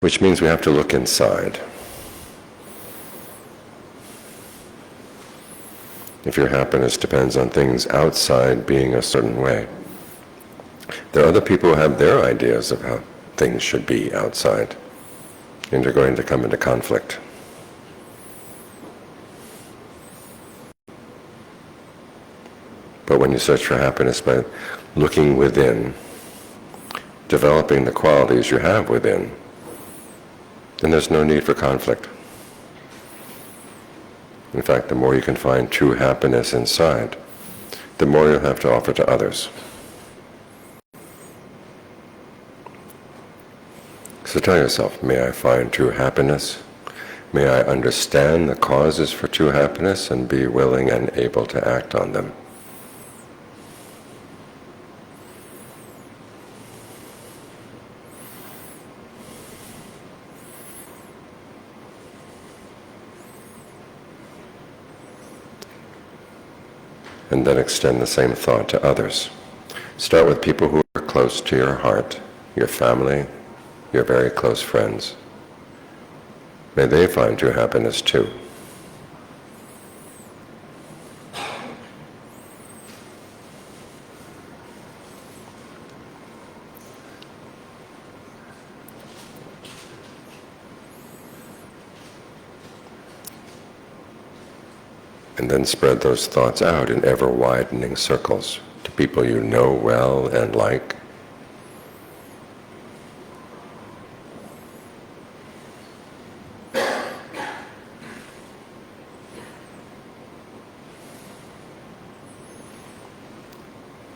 which means we have to look inside. If your happiness depends on things outside being a certain way, there are other people who have their ideas of how things should be outside, and you're going to come into conflict. But when you search for happiness by looking within, developing the qualities you have within, then there's no need for conflict. In fact, the more you can find true happiness inside, the more you'll have to offer to others. So tell yourself, may I find true happiness? May I understand the causes for true happiness and be willing and able to act on them. And then extend the same thought to others. Start with people who are close to your heart, your family, your very close friends. May they find true happiness too. And then spread those thoughts out in ever-widening circles to people you know well and like.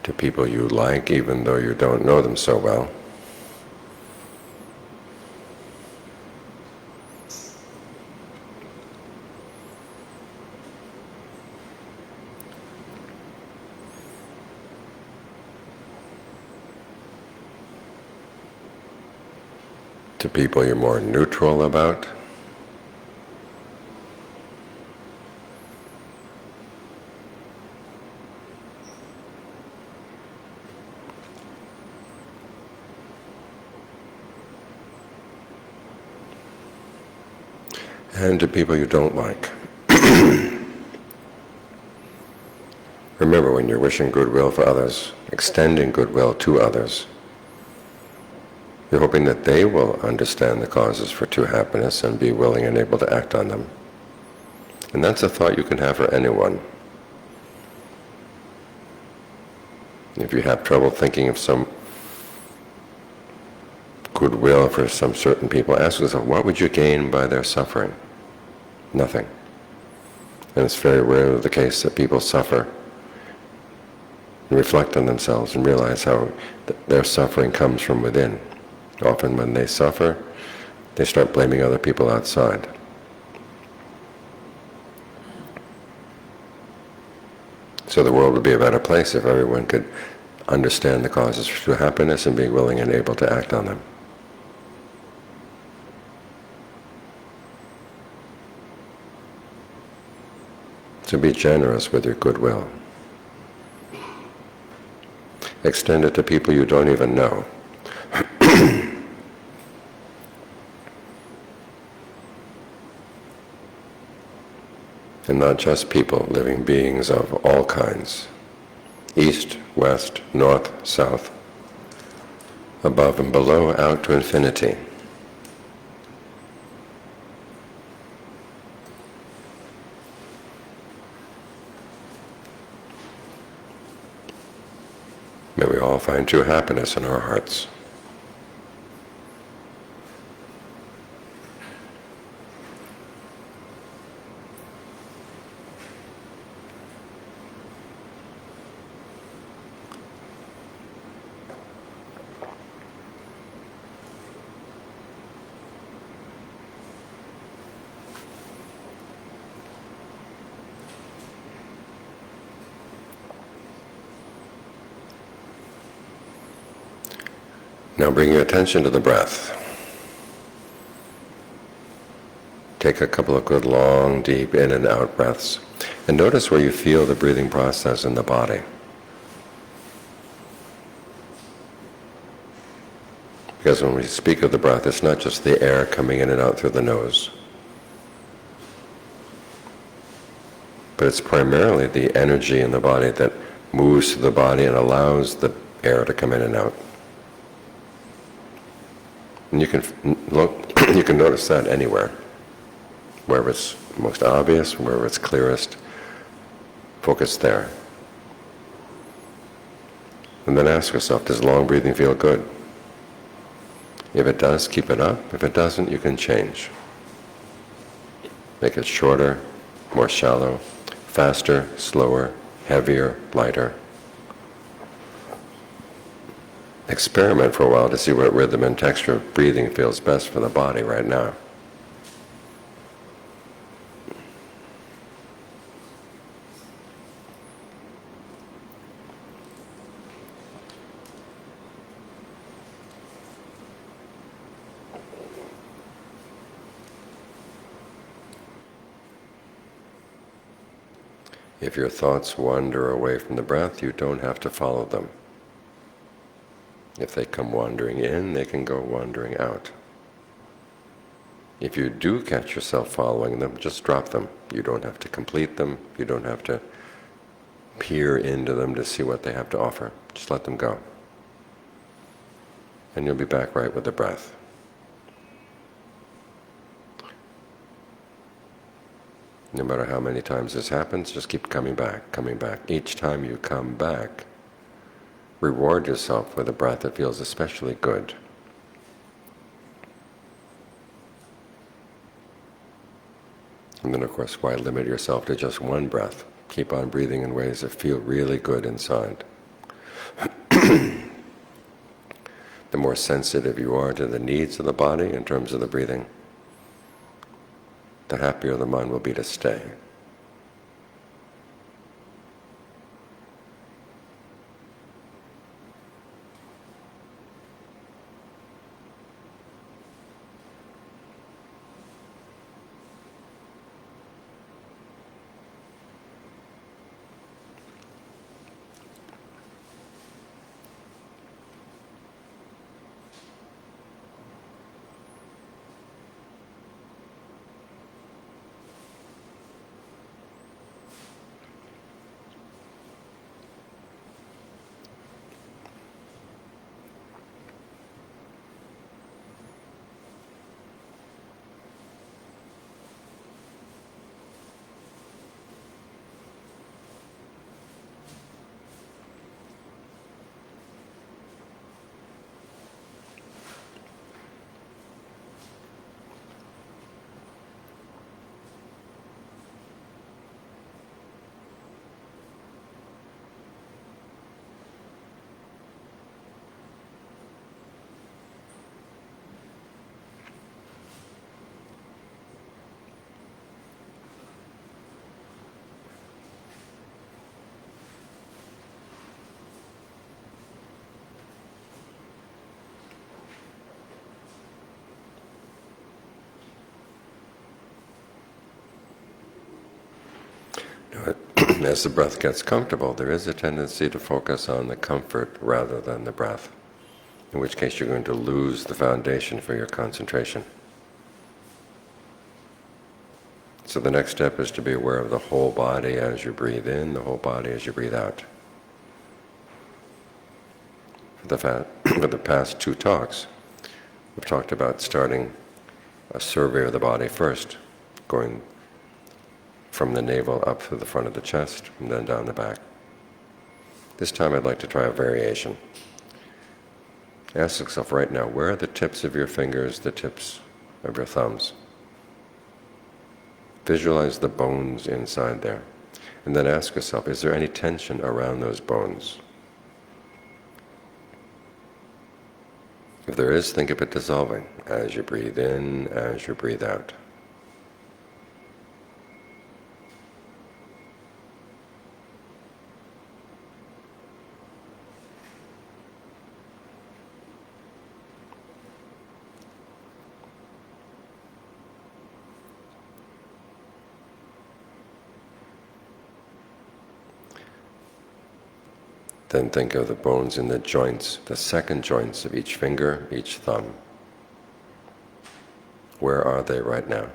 To people you like even though you don't know them so well. To people you're more neutral about. And to people you don't like. Remember, when you're wishing goodwill for others, extending goodwill to others, you're hoping that they will understand the causes for true happiness and be willing and able to act on them. And that's a thought you can have for anyone. If you have trouble thinking of some goodwill for some certain people, ask yourself, what would you gain by their suffering? Nothing. And it's very rarely the case that people suffer and reflect on themselves and realize how their suffering comes from within. Often when they suffer, they start blaming other people outside. So the world would be a better place if everyone could understand the causes for true happiness and be willing and able to act on them. So be generous with your goodwill. Extend it to people you don't even know. And not just people, living beings of all kinds. East, west, north, south, above and below, out to infinity. May we all find true happiness in our hearts. Now bring your attention to the breath. Take a couple of good long, deep in and out breaths, and notice where you feel the breathing process in the body. Because when we speak of the breath, it's not just the air coming in and out through the nose, but it's primarily the energy in the body that moves through the body and allows the air to come in and out. And you can look, you can notice that anywhere, wherever it's most obvious, wherever it's clearest. Focus there. And then ask yourself, does long breathing feel good? If it does, keep it up. If it doesn't, you can change. Make it shorter, more shallow, faster, slower, heavier, lighter. Experiment for a while to see what rhythm and texture of breathing feels best for the body right now. If your thoughts wander away from the breath, you don't have to follow them. If they come wandering in, they can go wandering out. If you do catch yourself following them, just drop them. You don't have to complete them. You don't have to peer into them to see what they have to offer. Just let them go. And you'll be back right with the breath. No matter how many times this happens, just keep coming back, coming back. Each time you come back, reward yourself with a breath that feels especially good. And then, of course, why limit yourself to just one breath? Keep on breathing in ways that feel really good inside. The more sensitive you are to the needs of the body in terms of the breathing, the happier the mind will be to stay. As the breath gets comfortable, there is a tendency to focus on the comfort rather than the breath, in which case you're going to lose the foundation for your concentration. So the next step is to be aware of the whole body as you breathe in, the whole body as you breathe out. For the past two talks, we've talked about starting a survey of the body first, going from the navel up through the front of the chest and then down the back. This time I'd like to try a variation. Ask yourself right now, where are the tips of your fingers, the tips of your thumbs? Visualize the bones inside there. And then ask yourself, is there any tension around those bones? If there is, think of it dissolving as you breathe in, as you breathe out. Then think of the bones in the joints, the second joints of each finger, each thumb. Where are they right now?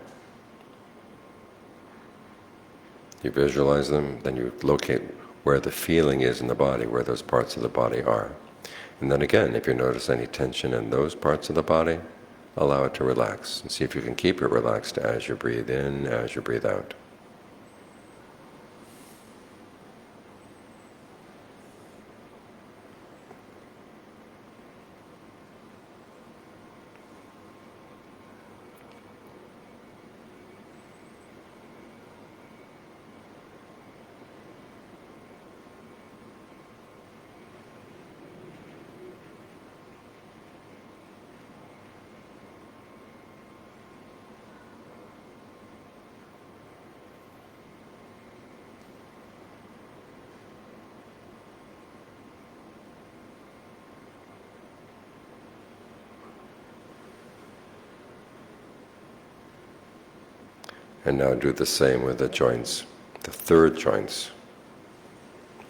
You visualize them, then you locate where the feeling is in the body, where those parts of the body are. And then again, if you notice any tension in those parts of the body, allow it to relax, and see if you can keep it relaxed as you breathe in, as you breathe out. And now do the same with the joints, the third joints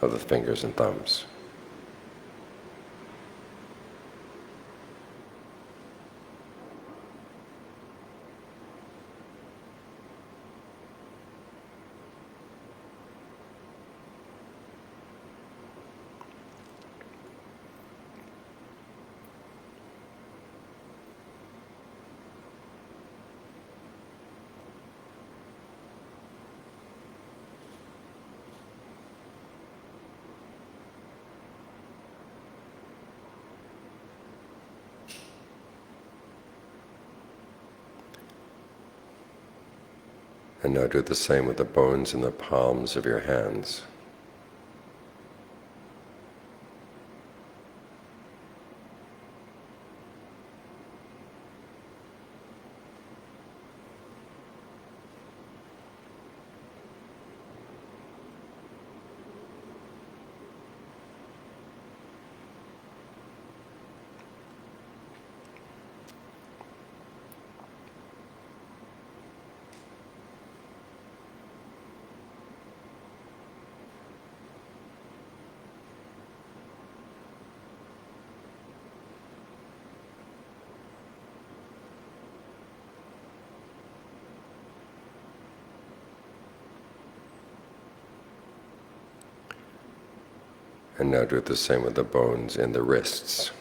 of the fingers and thumbs. And now do the same with the bones in the palms of your hands. And now do the same with the bones in the wrists.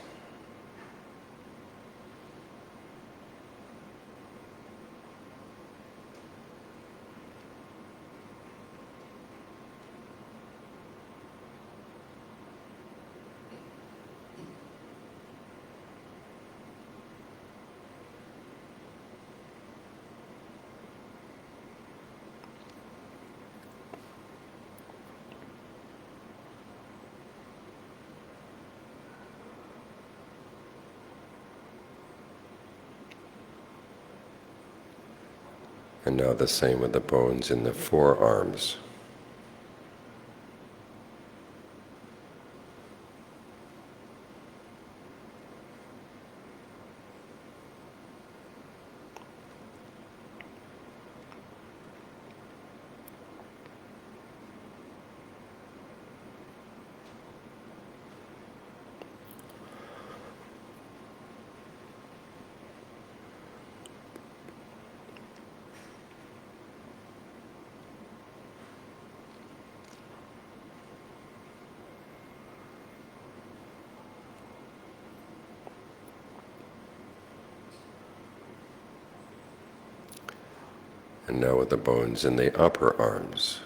And now the same with the bones in the forearms. And now with the bones in the upper arms.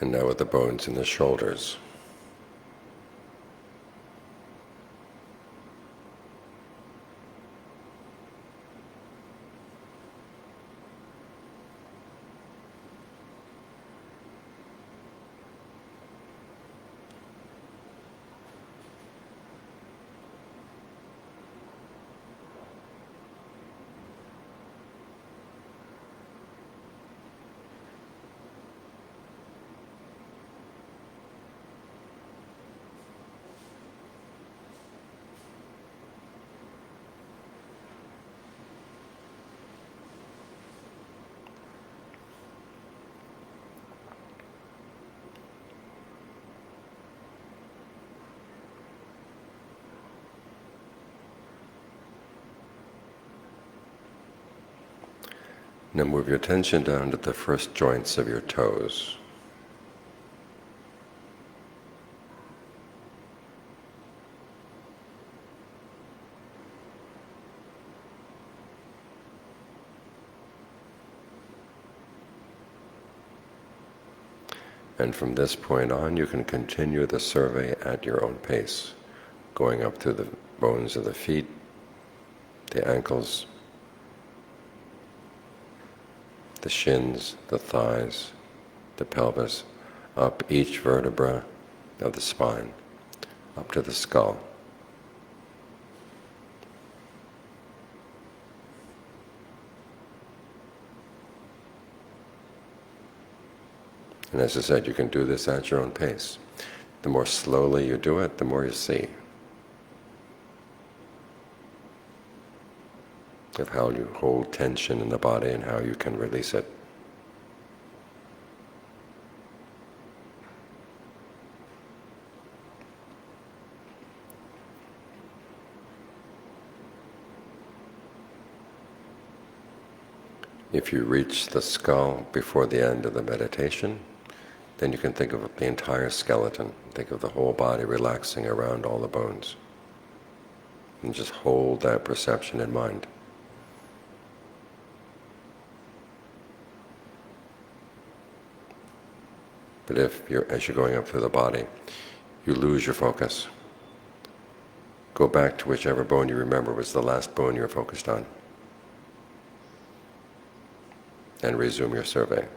And now with the bones in the shoulders. Now move your attention down to the first joints of your toes. And from this point on, you can continue the survey at your own pace, going up through the bones of the feet, the ankles, the shins, the thighs, the pelvis, up each vertebra of the spine, up to the skull. And as I said, you can do this at your own pace. The more slowly you do it, the more you see of how you hold tension in the body and how you can release it. If you reach the skull before the end of the meditation, then you can think of the entire skeleton. Think of the whole body relaxing around all the bones. And just hold that perception in mind. But if as you're going up through the body, you lose your focus, go back to whichever bone you remember was the last bone you were focused on, and resume your survey.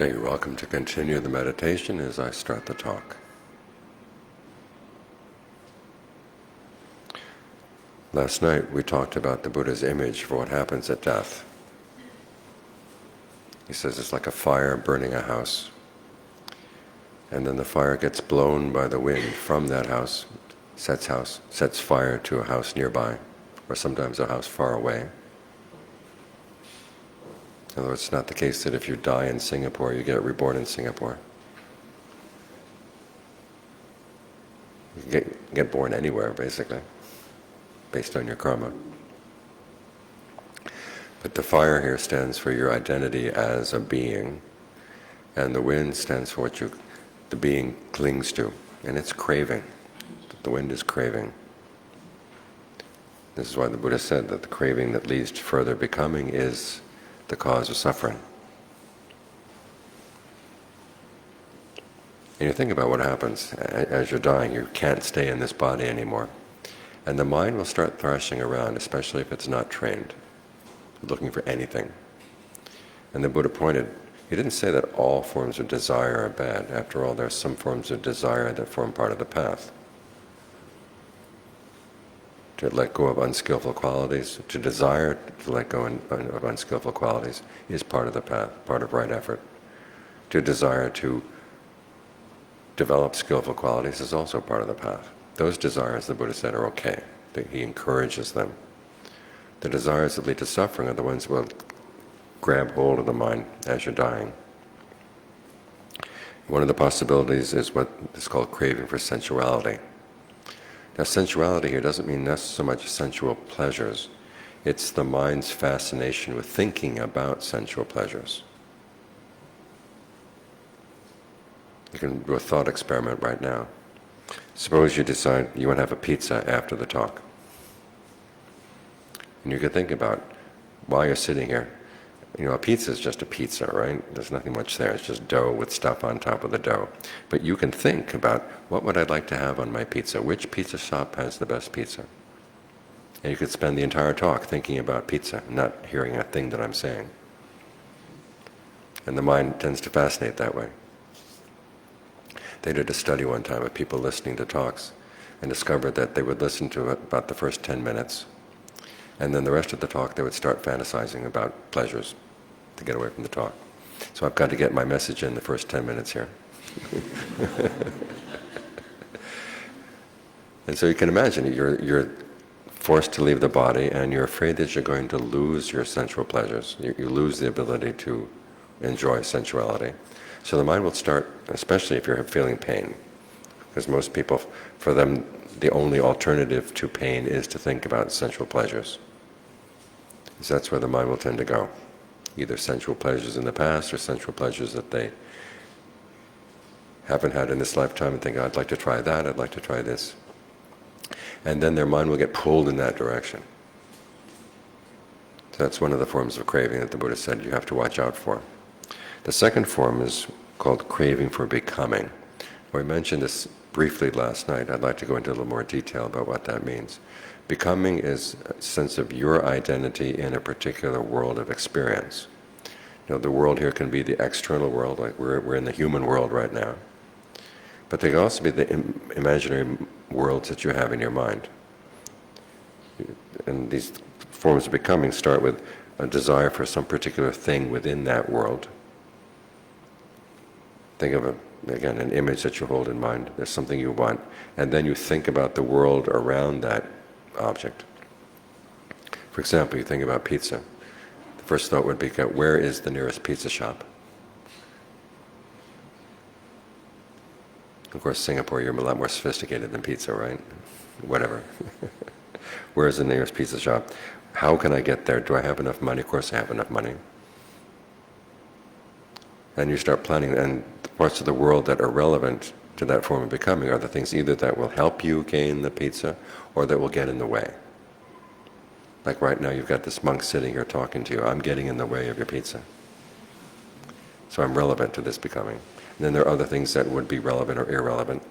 Now you're welcome to continue the meditation as I start the talk. Last night we talked about the Buddha's image for what happens at death. He says it's like a fire burning a house. And then the fire gets blown by the wind from that house, sets fire to a house nearby, or sometimes a house far away. In other words, it's not the case that if you die in Singapore, you get reborn in Singapore. You get born anywhere, basically, based on your karma. But the fire here stands for your identity as a being, and the wind stands for what the being clings to, and it's craving. The wind is craving. This is why the Buddha said that the craving that leads to further becoming is the cause of suffering. And you think about what happens as you're dying. You can't stay in this body anymore. And the mind will start thrashing around, especially if it's not trained, looking for anything. And the Buddha he didn't say that all forms of desire are bad. After all, there are some forms of desire that form part of the path. To let go of unskillful qualities, to desire to let go of unskillful qualities is part of the path, part of right effort. To desire to develop skillful qualities is also part of the path. Those desires, the Buddha said, are okay. He encourages them. The desires that lead to suffering are the ones that will grab hold of the mind as you're dying. One of the possibilities is what is called craving for sensuality. Now, sensuality here doesn't mean not so much sensual pleasures. It's the mind's fascination with thinking about sensual pleasures. You can do a thought experiment right now. Suppose you decide you want to have a pizza after the talk. And you could think about, while you're sitting here, a pizza is just a pizza, right? There's nothing much there. It's just dough with stuff on top of the dough. But you can think about, what would I like to have on my pizza? Which pizza shop has the best pizza? And you could spend the entire talk thinking about pizza, not hearing a thing that I'm saying. And the mind tends to fascinate that way. They did a study one time of people listening to talks and discovered that they would listen to it about the first 10 minutes. And then the rest of the talk, they would start fantasizing about pleasures to get away from the talk. So I've got to get my message in the first 10 minutes here. And so you can imagine, you're forced to leave the body and you're afraid that you're going to lose your sensual pleasures. You lose the ability to enjoy sensuality. So the mind will start, especially if you're feeling pain, because most people, for them, the only alternative to pain is to think about sensual pleasures. So that's where the mind will tend to go. Either sensual pleasures in the past or sensual pleasures that they haven't had in this lifetime and think, I'd like to try that, I'd like to try this. And then their mind will get pulled in that direction. So that's one of the forms of craving that the Buddha said you have to watch out for. The second form is called craving for becoming. We mentioned this briefly last night. I'd like to go into a little more detail about what that means. Becoming is a sense of your identity in a particular world of experience. The world here can be the external world, like we're in the human world right now. But they can also be the imaginary worlds that you have in your mind. And these forms of becoming start with a desire for some particular thing within that world. Think of again, an image that you hold in mind. There's something you want. And then you think about the world around that object. For example, you think about pizza. The first thought would be, where is the nearest pizza shop? Of course, Singapore, you're a lot more sophisticated than pizza, right? Whatever. Where is the nearest pizza shop? How can I get there? Do I have enough money? Of course I have enough money. And you start planning, and the parts of the world that are relevant to that form of becoming are the things either that will help you gain the pizza or that will get in the way. Like right now, you've got this monk sitting here talking to you. I'm getting in the way of your pizza. So I'm relevant to this becoming. And then there are other things that would be relevant or irrelevant.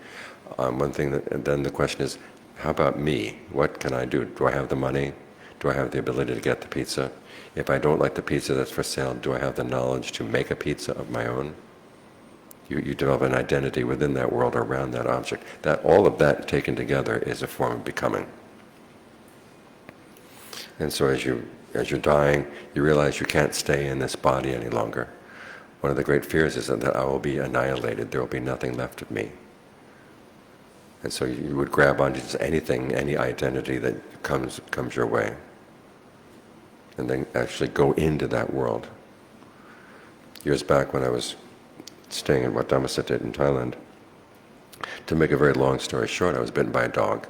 And then the question is, how about me? What can I do? Do I have the money? Do I have the ability to get the pizza? If I don't like the pizza that's for sale, do I have the knowledge to make a pizza of my own? You develop an identity within that world around that object. That all of that taken together is a form of becoming. And so as you're dying, you realize you can't stay in this body any longer. One of the great fears is that I will be annihilated. There will be nothing left of me. And so you would grab onto just anything, any identity that comes your way, and then actually go into that world. Years back when I was staying in Wat Dhammasit in Thailand, to make a very long story short, I was bitten by a dog.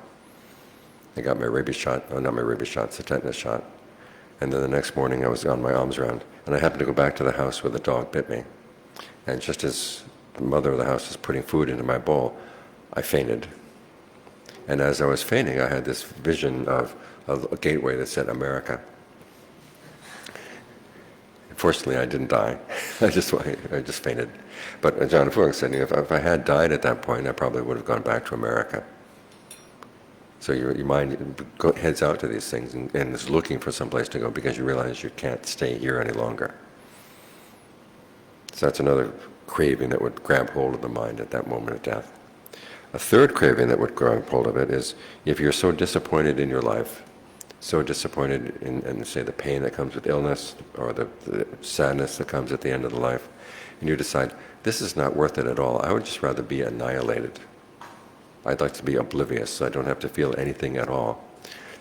I got my rabies shot, not my rabies shot, it's a tetanus shot. And then the next morning I was on my alms round, and I happened to go back to the house where the dog bit me. And just as the mother of the house was putting food into my bowl, I fainted. And as I was fainting, I had this vision of a gateway that said America. Fortunately, I didn't die. I just fainted. But Ajaan Geoff said, if I had died at that point, I probably would have gone back to America. So your mind heads out to these things and is looking for some place to go because you realize you can't stay here any longer. So that's another craving that would grab hold of the mind at that moment of death. A third craving that would grab hold of it is if you're so disappointed in your life, so disappointed in say, the pain that comes with illness or the sadness that comes at the end of the life, and you decide, this is not worth it at all. I would just rather be annihilated. I'd like to be oblivious so I don't have to feel anything at all.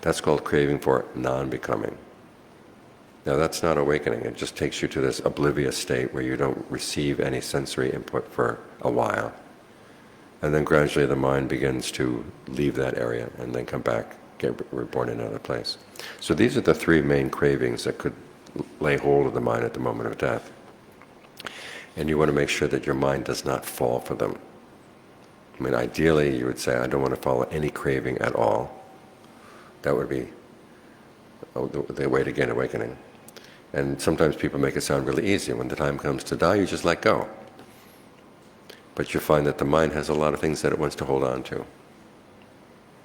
That's called craving for non-becoming. Now that's not awakening. It just takes you to this oblivious state where you don't receive any sensory input for a while. And then gradually the mind begins to leave that area and then come back, get reborn in another place. So these are the three main cravings that could lay hold of the mind at the moment of death. And you want to make sure that your mind does not fall for them. I mean, ideally you would say, I don't want to follow any craving at all. That would be the way to gain awakening. And sometimes people make it sound really easy. When the time comes to die, you just let go. But you find that the mind has a lot of things that it wants to hold on to.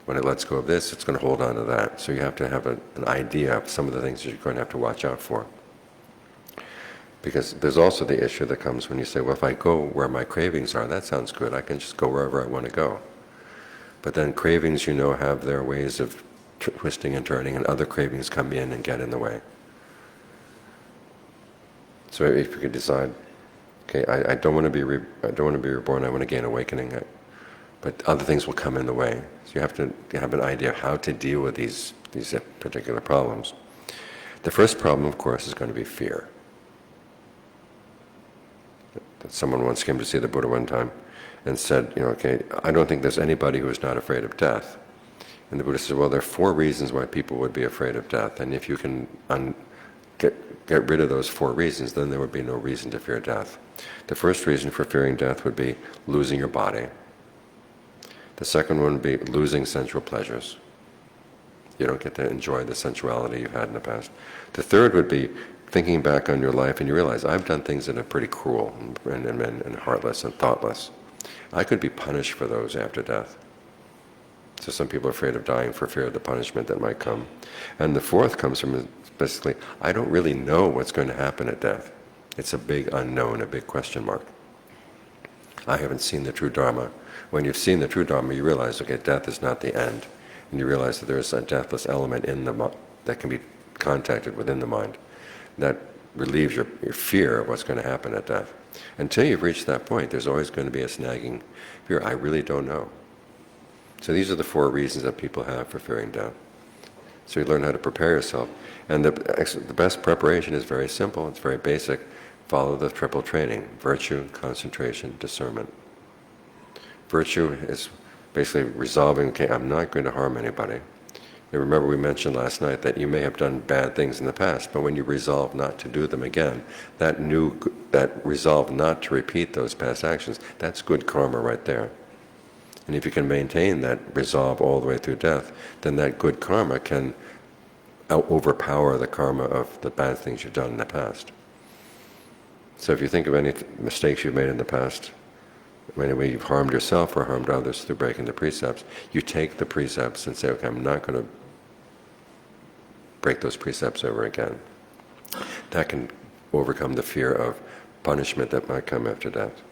When it lets go of this, it's going to hold on to that. So you have to have an idea of some of the things that you're going to have to watch out for. Because there's also the issue that comes when you say, well, if I go where my cravings are, that sounds good. I can just go wherever I want to go. But then cravings, have their ways of twisting and turning, and other cravings come in and get in the way. So if you could decide, okay, I don't want to be reborn. I want to gain awakening, but other things will come in the way. So you have to have an idea of how to deal with these particular problems. The first problem, of course, is going to be fear. Someone once came to see the Buddha one time and said, okay, I don't think there's anybody who is not afraid of death. And the Buddha said, well, there are 4 reasons why people would be afraid of death, and if you can get rid of those 4 reasons, then there would be no reason to fear death. The first reason for fearing death would be losing your body. The second one would be losing sensual pleasures. You don't get to enjoy the sensuality you've had in the past. The third would be thinking back on your life and you realize, I've done things that are pretty cruel and heartless and thoughtless. I could be punished for those after death. So some people are afraid of dying for fear of the punishment that might come. And the fourth comes from basically, I don't really know what's going to happen at death. It's a big unknown, a big question mark. I haven't seen the true Dharma. When you've seen the true Dharma, you realize, okay, death is not the end. And you realize that there's a deathless element in the mind that can be contacted within the mind. That relieves your fear of what's going to happen at death. Until you've reached that point, there's always going to be a snagging fear. I really don't know. So these are the 4 reasons that people have for fearing death. So you learn how to prepare yourself. And the best preparation is very simple, it's very basic. Follow the triple training: virtue, concentration, discernment. Virtue is basically resolving, okay, I'm not going to harm anybody. And remember we mentioned last night that you may have done bad things in the past, but when you resolve not to do them again, that resolve not to repeat those past actions, that's good karma right there. And if you can maintain that resolve all the way through death, then that good karma can overpower the karma of the bad things you've done in the past. So if you think of any mistakes you've made in the past, any way you've harmed yourself or harmed others through breaking the precepts, you take the precepts and say, okay, I'm not going to break those precepts over again. That can overcome the fear of punishment that might come after death.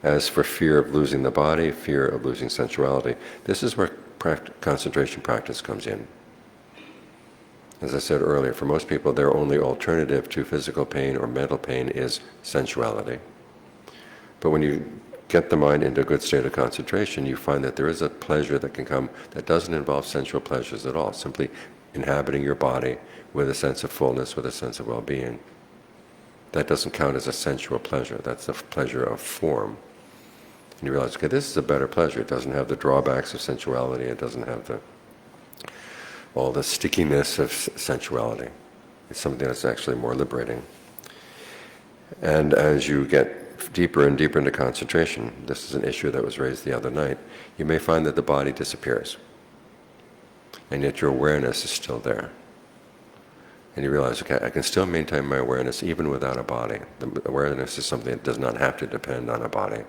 As for fear of losing the body, fear of losing sensuality, this is where concentration practice comes in. As I said earlier, for most people, their only alternative to physical pain or mental pain is sensuality. But when you get the mind into a good state of concentration, you find that there is a pleasure that can come that doesn't involve sensual pleasures at all, simply inhabiting your body with a sense of fullness, with a sense of well-being. That doesn't count as a sensual pleasure. That's the pleasure of form. And you realize, okay, this is a better pleasure. It doesn't have the drawbacks of sensuality. It doesn't have all the stickiness of sensuality. It's something that's actually more liberating. And as you get deeper and deeper into concentration, this is an issue that was raised the other night, you may find that the body disappears. And yet your awareness is still there. And you realize, okay, I can still maintain my awareness even without a body. The awareness is something that does not have to depend on a body.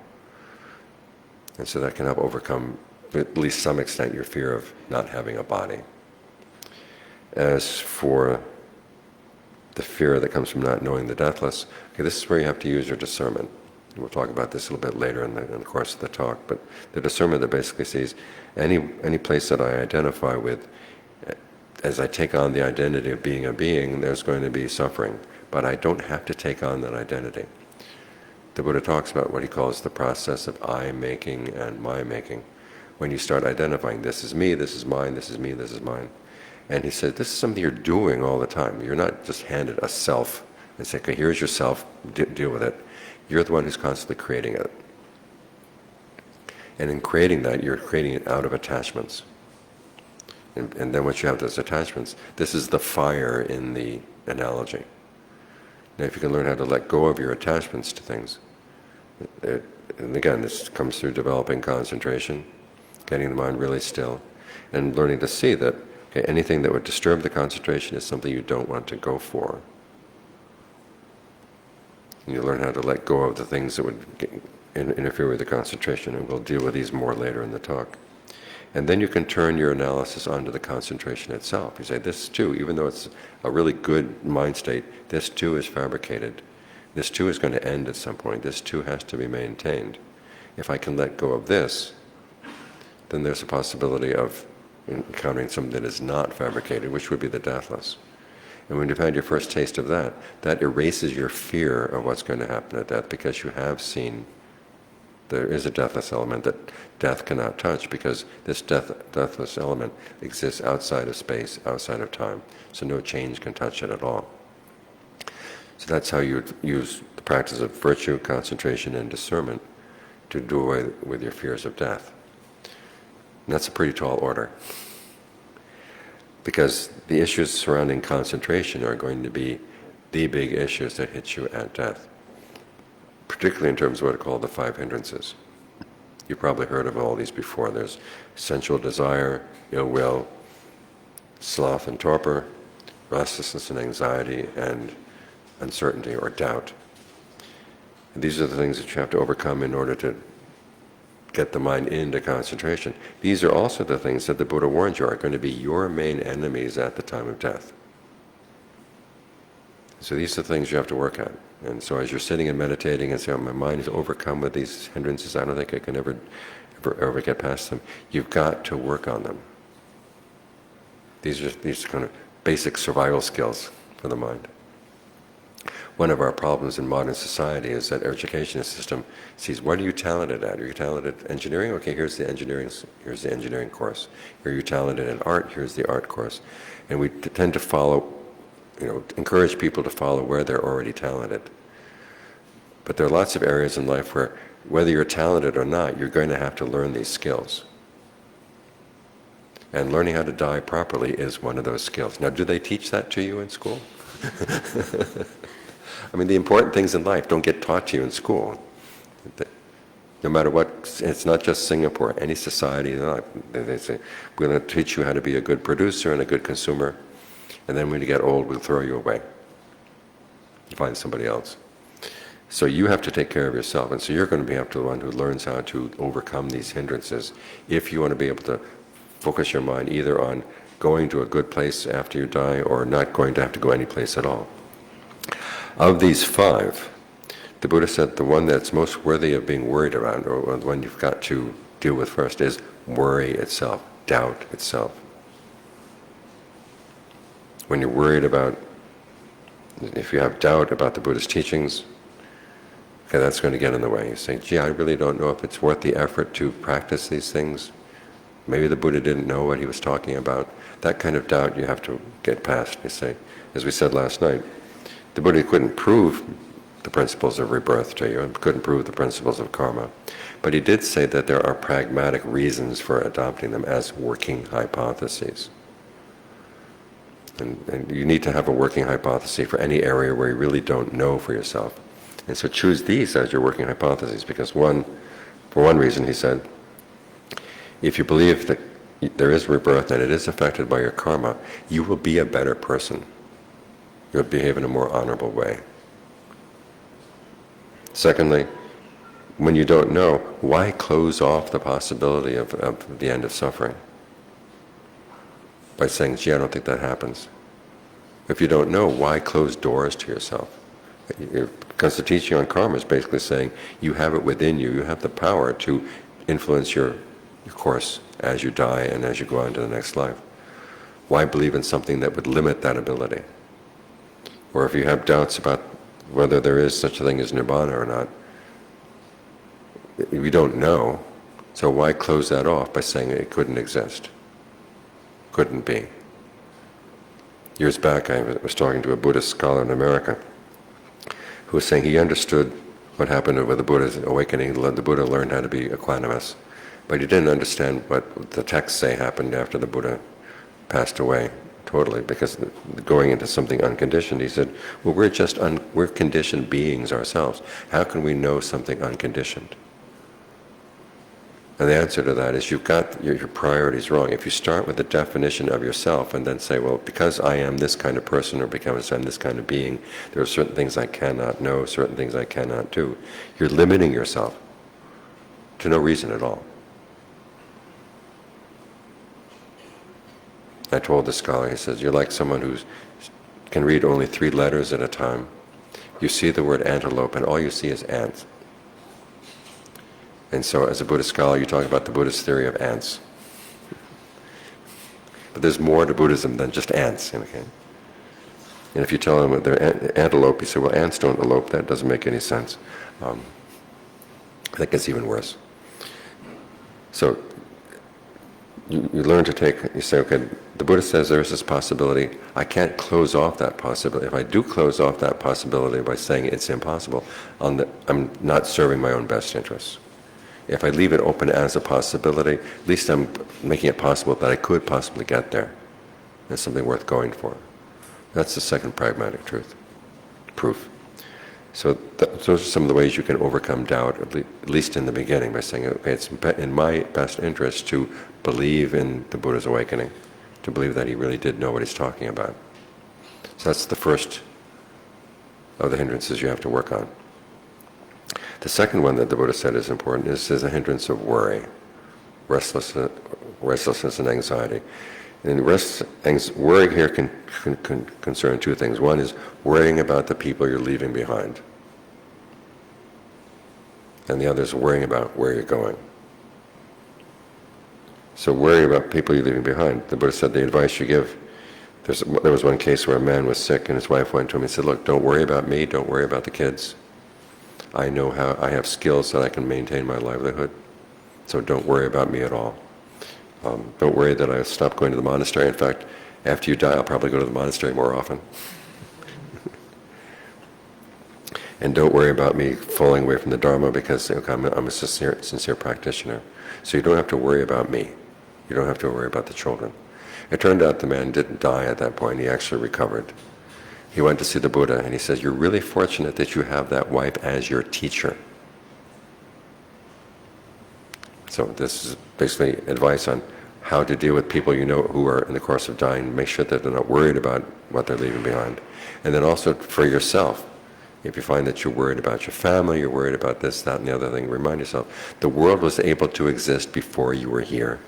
And so that can help overcome, to at least some extent, your fear of not having a body. As for the fear that comes from not knowing the deathless, okay, this is where you have to use your discernment. And we'll talk about this a little bit later in the course of the talk, but the discernment that basically sees any place that I identify with, as I take on the identity of being a being, there's going to be suffering, but I don't have to take on that identity. The Buddha talks about what he calls the process of I-making and my-making. When you start identifying, this is me, this is mine, this is me, this is mine. And he said, this is something you're doing all the time. You're not just handed a self and say, okay, here's your self, deal with it. You're the one who's constantly creating it. And in creating that, you're creating it out of attachments. And then once you have those attachments, this is the fire in the analogy. Now if you can learn how to let go of your attachments to things, and again, this comes through developing concentration, getting the mind really still, and learning to see that okay, anything that would disturb the concentration is something you don't want to go for. And you learn how to let go of the things that would interfere with the concentration, and we'll deal with these more later in the talk. And then you can turn your analysis onto the concentration itself. You say, this too, even though it's a really good mind state, this too is fabricated. This too is going to end at some point. This too has to be maintained. If I can let go of this, then there's a possibility of encountering something that is not fabricated, which would be the deathless. And when you've had your first taste of that, that erases your fear of what's going to happen at death, because you have seen there is a deathless element that death cannot touch, because this deathless element exists outside of space, outside of time. So no change can touch it at all. So that's how you use the practice of virtue, concentration, and discernment to do away with your fears of death. And that's a pretty tall order, because the issues surrounding concentration are going to be the big issues that hit you at death, particularly in terms of what are called the five hindrances. You've probably heard of all these before. There's sensual desire, ill will, sloth and torpor, restlessness and anxiety, and uncertainty or doubt. And these are the things that you have to overcome in order to get the mind into concentration. These are also the things that the Buddha warns you are going to be your main enemies at the time of death. So these are the things you have to work at. And so as you're sitting and meditating and saying, oh, my mind is overcome with these hindrances, I don't think I can ever get past them, you've got to work on them. These are kind of basic survival skills for the mind. One of our problems in modern society is that our education system sees, what are you talented at? Are you talented at engineering? Okay, here's the engineering course. Are you talented in art? Here's the art course. And we tend to follow, encourage people to follow where they're already talented. But there are lots of areas in life where, whether you're talented or not, you're going to have to learn these skills. And learning how to die properly is one of those skills. Now, do they teach that to you in school? I mean, the important things in life don't get taught to you in school. No matter what, it's not just Singapore, any society, they say, we're going to teach you how to be a good producer and a good consumer, and then when you get old, we'll throw you away. Find somebody else. So you have to take care of yourself, and so you're going to be the one who learns how to overcome these hindrances if you want to be able to focus your mind either on going to a good place after you die, or not going to have to go any place at all. Of these 5, the Buddha said the one that's most worthy of being worried about, or the one you've got to deal with first, is worry itself, doubt itself. When you're worried about, if you have doubt about the Buddha's teachings, okay, that's going to get in the way. You say, gee, I really don't know if it's worth the effort to practice these things. Maybe the Buddha didn't know what he was talking about. That kind of doubt you have to get past. You say, as we said last night, the Buddha couldn't prove the principles of rebirth to you, and couldn't prove the principles of karma. But he did say that there are pragmatic reasons for adopting them as working hypotheses. And you need to have a working hypothesis for any area where you really don't know for yourself. And so choose these as your working hypotheses, because for one reason, he said, if you believe that there is rebirth and it is affected by your karma, you will be a better person. You'll behave in a more honorable way. Secondly, when you don't know, why close off the possibility of the end of suffering? By saying, gee, I don't think that happens. If you don't know, why close doors to yourself? Because the teaching on karma is basically saying you have it within you. You have the power to influence your course as you die and as you go on to the next life. Why believe in something that would limit that ability? Or if you have doubts about whether there is such a thing as nirvana or not, we don't know, so why close that off by saying it couldn't exist, couldn't be? Years back I was talking to a Buddhist scholar in America who was saying he understood what happened with the Buddha's awakening. The Buddha learned how to be equanimous, but he didn't understand what the texts say happened after the Buddha passed away totally, because going into something unconditioned, he said, well, we're conditioned beings ourselves. How can we know something unconditioned? And the answer to that is you've got your priorities wrong. If you start with the definition of yourself and then say, well, because I am this kind of person or because I'm this kind of being, there are certain things I cannot know, certain things I cannot do, you're limiting yourself to no reason at all. I told the scholar, he says, you're like someone who can read only 3 letters at a time. You see the word antelope and all you see is ants. And so as a Buddhist scholar, you talk about the Buddhist theory of ants. But there's more to Buddhism than just ants. Okay? And if you tell them that they're antelope, you say, well, ants don't elope. That doesn't make any sense. That gets even worse. So you learn to you say, okay, the Buddha says there's this possibility. I can't close off that possibility. If I do close off that possibility by saying it's impossible, I'm not serving my own best interests. If I leave it open as a possibility, at least I'm making it possible that I could possibly get there. That's something worth going for. That's the second pragmatic proof. So those are some of the ways you can overcome doubt, at least in the beginning, by saying, okay, it's in my best interest to believe in the Buddha's awakening, to believe that he really did know what he's talking about. So that's the first of the hindrances you have to work on. The second one that the Buddha said is important is a hindrance of worry, restlessness and anxiety. And worry here can concern 2 things. One is worrying about the people you're leaving behind. And the other is worrying about where you're going. So worrying about people you're leaving behind, the Buddha said the advice you give, there was one case where a man was sick and his wife went to him and said, look, don't worry about me, don't worry about the kids. I know how I have skills that I can maintain my livelihood, so don't worry about me at all. Don't worry that I stop going to the monastery. In fact, after you die, I'll probably go to the monastery more often. And don't worry about me falling away from the Dharma, because I'm a sincere practitioner. So you don't have to worry about me. You don't have to worry about the children. It turned out the man didn't die at that point. He actually recovered. He went to see the Buddha and he says, you're really fortunate that you have that wife as your teacher. So this is basically advice on how to deal with people you know who are in the course of dying. Make sure that they're not worried about what they're leaving behind. And then also for yourself, if you find that you're worried about your family, you're worried about this, that, and the other thing, remind yourself, the world was able to exist before you were here.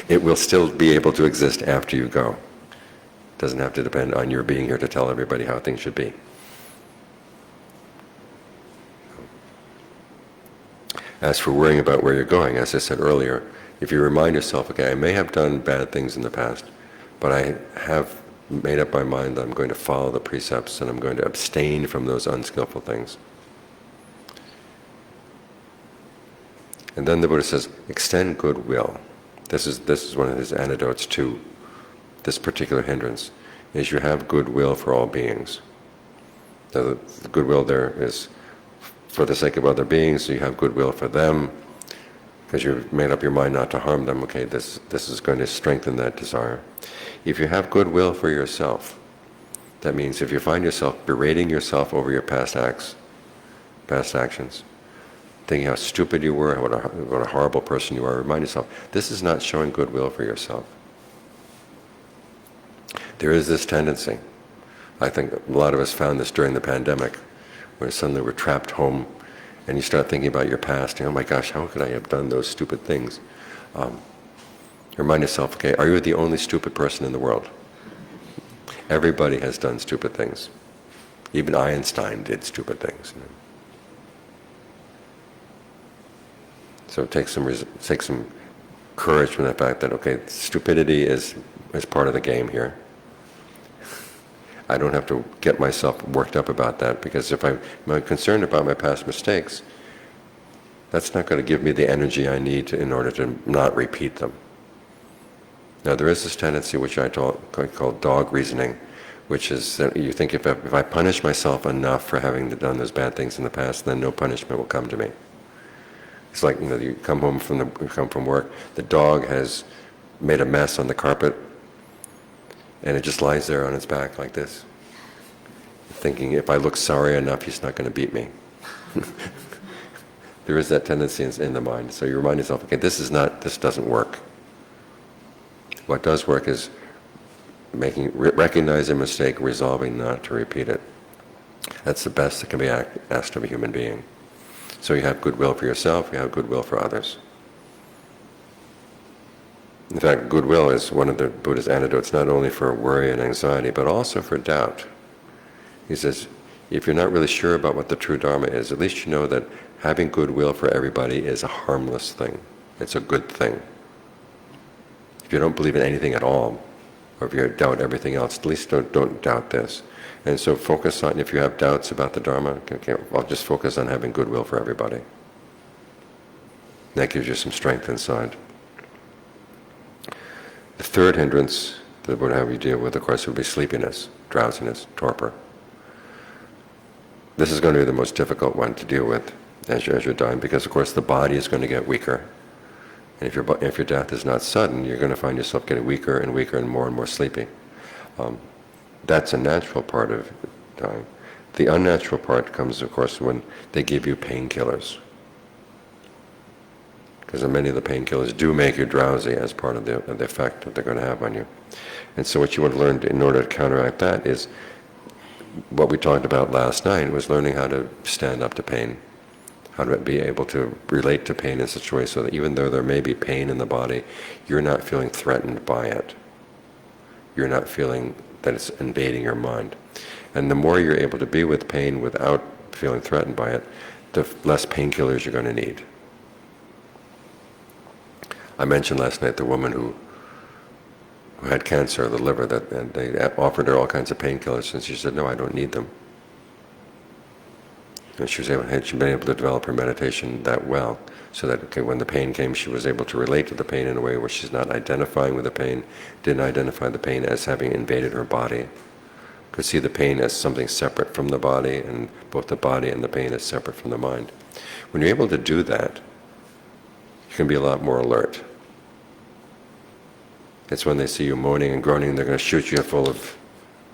it will still be able to exist after you go. It doesn't have to depend on your being here to tell everybody how things should be. As for worrying about where you're going, as I said earlier, if you remind yourself, okay, I may have done bad things in the past, but I have made up my mind that I'm going to follow the precepts and I'm going to abstain from those unskillful things. And then the Buddha says, extend goodwill. This is one of his antidotes to this particular hindrance, is you have goodwill for all beings. Now the goodwill there is for the sake of other beings, so you have goodwill for them, because you've made up your mind not to harm them. Okay, this is going to strengthen that desire. If you have goodwill for yourself, that means if you find yourself berating yourself over your past acts, past actions, thinking how stupid you were, what a horrible person you are, remind yourself, this is not showing goodwill for yourself. There is this tendency, I think a lot of us found this during the pandemic, where suddenly we're trapped home and you start thinking about your past, and oh my gosh, how could I have done those stupid things? Remind yourself, okay, are you the only stupid person in the world? Everybody has done stupid things. Even Einstein did stupid things. So take some courage from the fact that, okay, stupidity is part of the game here. I don't have to get myself worked up about that, because if I'm concerned about my past mistakes, that's not going to give me the energy I need in order to not repeat them. Now there is this tendency which I call dog reasoning, which is that you think if I punish myself enough for having done those bad things in the past, then no punishment will come to me. It's like, you come from work, the dog has made a mess on the carpet, and it just lies there on its back like this, thinking if I look sorry enough, he's not going to beat me. There is that tendency in the mind. So you remind yourself, okay, this doesn't work. What does work is recognize a mistake, resolving not to repeat it. That's the best that can be asked of a human being. So you have goodwill for yourself, you have goodwill for others. In fact, goodwill is one of the Buddha's antidotes, not only for worry and anxiety, but also for doubt. He says, if you're not really sure about what the true Dharma is, at least you know that having goodwill for everybody is a harmless thing. It's a good thing. If you don't believe in anything at all, or if you doubt everything else, at least don't doubt this. And so focus on, if you have doubts about the Dharma, okay, I'll just focus on having goodwill for everybody. That gives you some strength inside. The third hindrance that would have you deal with, of course, would be sleepiness, drowsiness, torpor. This is going to be the most difficult one to deal with as you're dying, because, of course, the body is going to get weaker. And if your death is not sudden, you're going to find yourself getting weaker and weaker and more sleepy. That's a natural part of dying. The unnatural part comes, of course, when they give you painkillers. Because many of the painkillers do make you drowsy as part of the effect that they're going to have on you. And so what you want to learn in order to counteract that is what we talked about last night, was learning how to stand up to pain, how to be able to relate to pain in such a way so that even though there may be pain in the body, you're not feeling threatened by it. You're not feeling that it's invading your mind. And the more you're able to be with pain without feeling threatened by it, the less painkillers you're going to need. I mentioned last night the woman who had cancer of the liver, and they offered her all kinds of painkillers, and she said, no, I don't need them. And she'd been able to develop her meditation that well, so that, okay, when the pain came, she was able to relate to the pain in a way where she's not identifying with the pain, didn't identify the pain as having invaded her body, could see the pain as something separate from the body, and both the body and the pain is separate from the mind. When you're able to do that, you can be a lot more alert. It's when they see you moaning and groaning, they're going to shoot you full of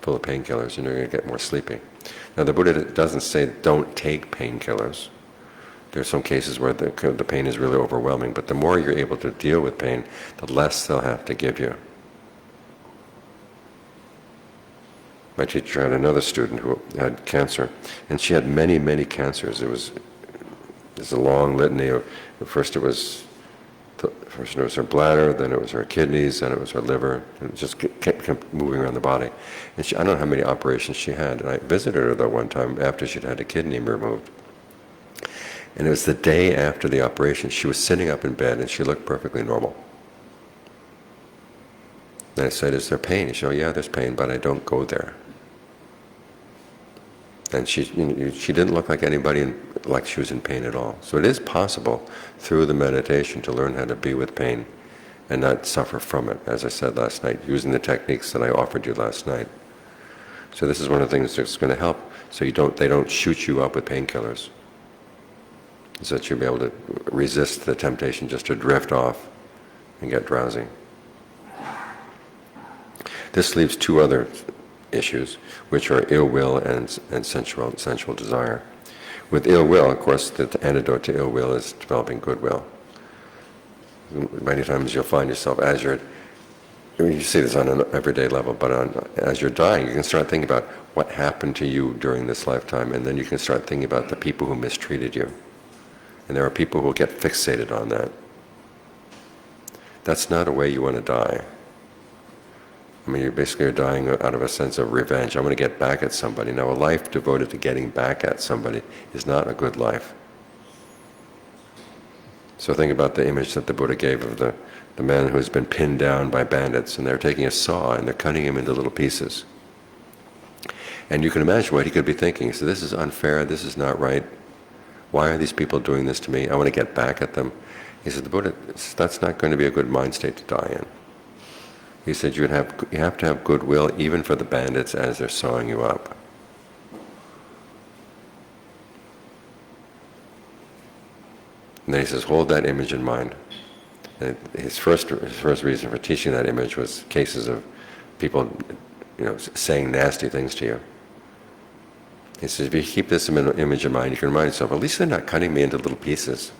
painkillers, and you're going to get more sleepy. Now the Buddha doesn't say don't take painkillers. There are some cases where the pain is really overwhelming, but the more you're able to deal with pain, the less they'll have to give you. My teacher had another student who had cancer, and she had many cancers. There's a long litany of, first it was First it was her bladder, then it was her kidneys, then it was her liver. And it just kept moving around the body. And I don't know how many operations she had. And I visited her, though, one time after she'd had a kidney removed. And it was the day after the operation. She was sitting up in bed, and she looked perfectly normal. And I said, "Is there pain?" She said, "Oh, yeah, there's pain, but I don't go there." And she didn't look like anybody like she was in pain at all. So it is possible through the meditation to learn how to be with pain and not suffer from it, as I said last night, using the techniques that I offered you last night. So this is one of the things that's going to help. So they don't shoot you up with painkillers. So that you'll be able to resist the temptation just to drift off and get drowsy. This leaves two other issues, which are ill will and sensual desire. With ill will, of course, the antidote to ill will is developing goodwill. Many times you'll find yourself you see this on an everyday level, but as you're dying, you can start thinking about what happened to you during this lifetime, and then you can start thinking about the people who mistreated you. And there are people who will get fixated on that. That's not a way you want to die. I mean, you basically are dying out of a sense of revenge. I want to get back at somebody. Now, a life devoted to getting back at somebody is not a good life. So think about the image that the Buddha gave of the man who has been pinned down by bandits, and they're taking a saw and they're cutting him into little pieces. And you can imagine what he could be thinking. So this is unfair, this is not right. Why are these people doing this to me? I want to get back at them. He said, the Buddha, that's not going to be a good mind state to die in. He said you have to have goodwill even for the bandits as they're sawing you up. And then he says, hold that image in mind. And his first reason for teaching that image was cases of people, saying nasty things to you. He says, if you keep this image in mind, you can remind yourself, at least they're not cutting me into little pieces.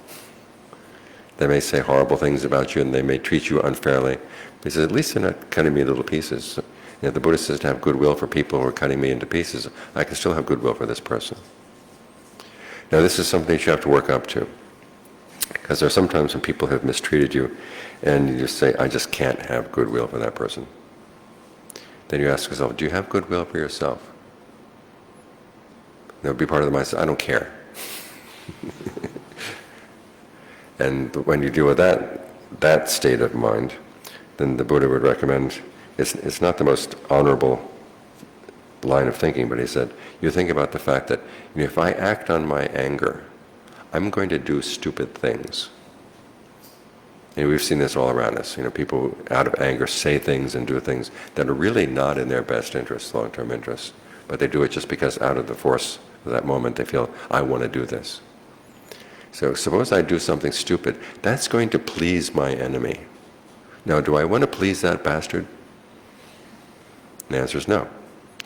They may say horrible things about you, and they may treat you unfairly. He says, at least they're not cutting me into little pieces. The Buddha says to have goodwill for people who are cutting me into pieces. I can still have goodwill for this person. Now this is something you have to work up to. Because there are sometimes when people have mistreated you, and you just say, I just can't have goodwill for that person. Then you ask yourself, do you have goodwill for yourself? That would be part of the mind. I don't care. And when you deal with that state of mind, then the Buddha would recommend, it's not the most honorable line of thinking, but he said, you think about the fact that if I act on my anger, I'm going to do stupid things. And we've seen this all around us. People out of anger say things and do things that are really not in their best interests, long-term interests, but they do it just because out of the force of that moment they feel, I want to do this. So suppose I do something stupid, that's going to please my enemy. Now, do I want to please that bastard? And the answer is no.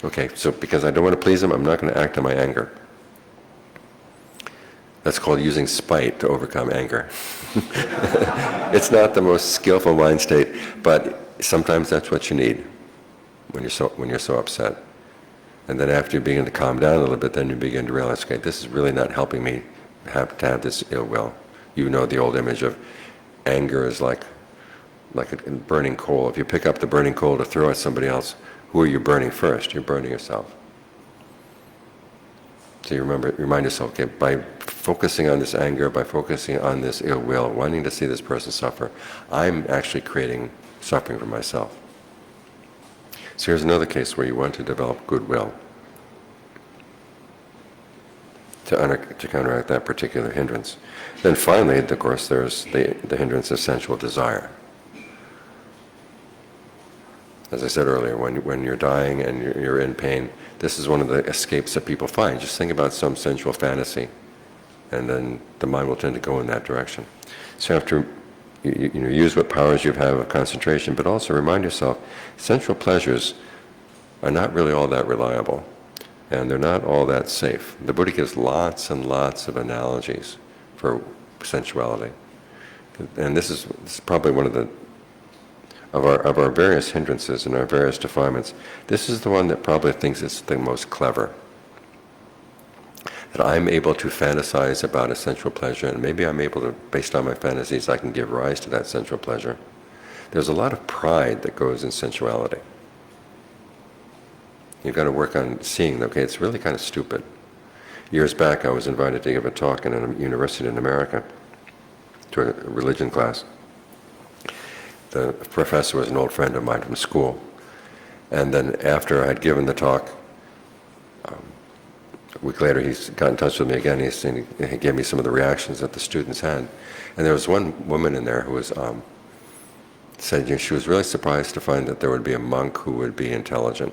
Okay, so because I don't want to please him, I'm not going to act on my anger. That's called using spite to overcome anger. It's not the most skillful mind state, but sometimes that's what you need when you're so upset. And then after you begin to calm down a little bit, then you begin to realize, okay, this is really not helping me have this ill will. The old image of anger is like a burning coal. If you pick up the burning coal to throw at somebody else, who are you burning first? You're burning yourself. So you remind yourself, okay, by focusing on this anger, by focusing on this ill will, wanting to see this person suffer, I'm actually creating suffering for myself. So here's another case where you want to develop goodwill to counteract that particular hindrance. Then finally, of course, there's the hindrance of sensual desire. As I said earlier, when you're dying and you're in pain, this is one of the escapes that people find. Just think about some sensual fantasy, and then the mind will tend to go in that direction. So you have to use what powers you have of concentration, but also remind yourself, sensual pleasures are not really all that reliable, and they're not all that safe. The Buddha gives lots and lots of analogies for sensuality. And this is probably one of our various hindrances and our various defilements, this is the one that probably thinks it's the most clever. that I'm able to fantasize about a sensual pleasure, and maybe I'm able to, based on my fantasies, I can give rise to that sensual pleasure. There's a lot of pride that goes in sensuality. You've got to work on seeing that, okay, it's really kind of stupid. Years back, I was invited to give a talk in a university in America to a religion class. The professor was an old friend of mine from school. And then after I had given the talk, a week later he got in touch with me again. He gave me some of the reactions that the students had. And there was one woman in there who was said she was really surprised to find that there would be a monk who would be intelligent.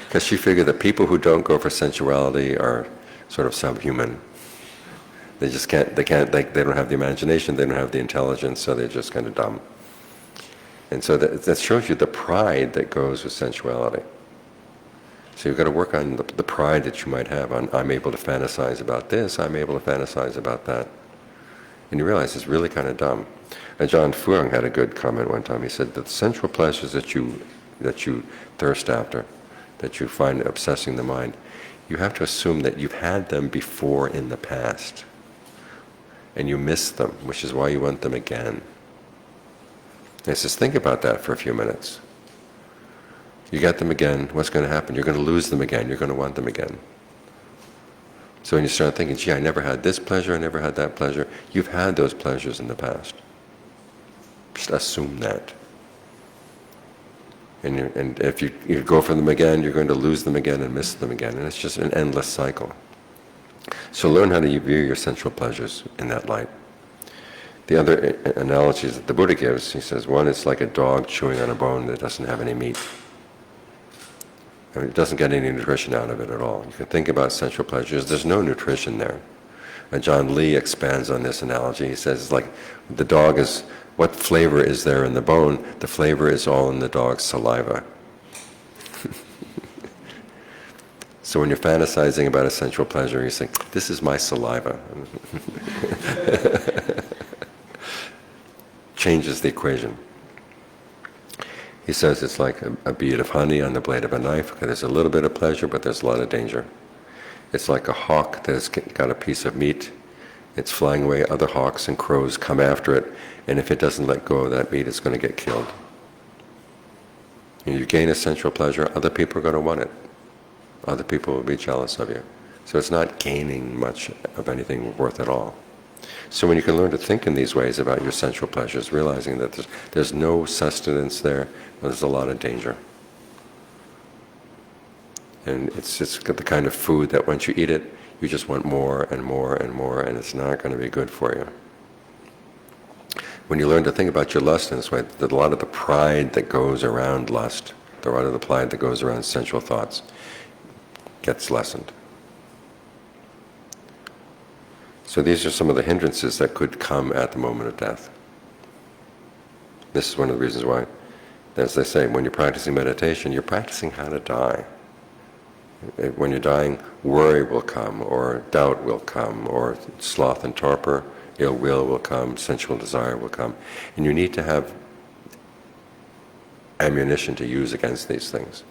Because she figured that people who don't go for sensuality are sort of subhuman. They just can't, they don't have the imagination, they don't have the intelligence, so they're just kind of dumb. And so that shows you the pride that goes with sensuality. So you've got to work on the pride that you might have on, I'm able to fantasize about this, I'm able to fantasize about that. And you realize it's really kind of dumb. Ajaan Geoff Undaunted had a good comment one time. He said that the sensual pleasures that you thirst after, that you find obsessing the mind, you have to assume that you've had them before in the past. And you miss them, which is why you want them again. And he says, think about that for a few minutes. You get them again, what's going to happen? You're going to lose them again, you're going to want them again. So when you start thinking, gee, I never had this pleasure, I never had that pleasure, you've had those pleasures in the past. Just assume that. And if you go for them again, you're going to lose them again and miss them again. And it's just an endless cycle. So learn how to view your sensual pleasures in that light. The other analogies that the Buddha gives, he says, one is like a dog chewing on a bone that doesn't have any meat. I mean, it doesn't get any nutrition out of it at all. You can think about sensual pleasures, there's no nutrition there. John Lee expands on this analogy. He says, it's like the dog is, what flavor is there in the bone? The flavor is all in the dog's saliva. So when you're fantasizing about a sensual pleasure, you think, this is my saliva. Changes the equation. He says it's like a bead of honey on the blade of a knife. Okay, there's a little bit of pleasure, but there's a lot of danger. It's like a hawk that's got a piece of meat. It's flying away. Other hawks and crows come after it, and if it doesn't let go of that meat, it's going to get killed. And you gain a sensual pleasure, other people are going to want it. Other people will be jealous of you. So it's not gaining much of anything worth at all. So when you can learn to think in these ways about your sensual pleasures, realizing that there's no sustenance there, there's a lot of danger. And it's just the kind of food that once you eat it, you just want more and more and more, and it's not going to be good for you. When you learn to think about your lust in this way, that a lot of the pride that goes around lust, a lot of the pride that goes around sensual thoughts, gets lessened. So these are some of the hindrances that could come at the moment of death. This is one of the reasons why, as they say, when you're practicing meditation, you're practicing how to die. When you're dying, worry will come, or doubt will come, or sloth and torpor, ill will come, sensual desire will come. And you need to have ammunition to use against these things.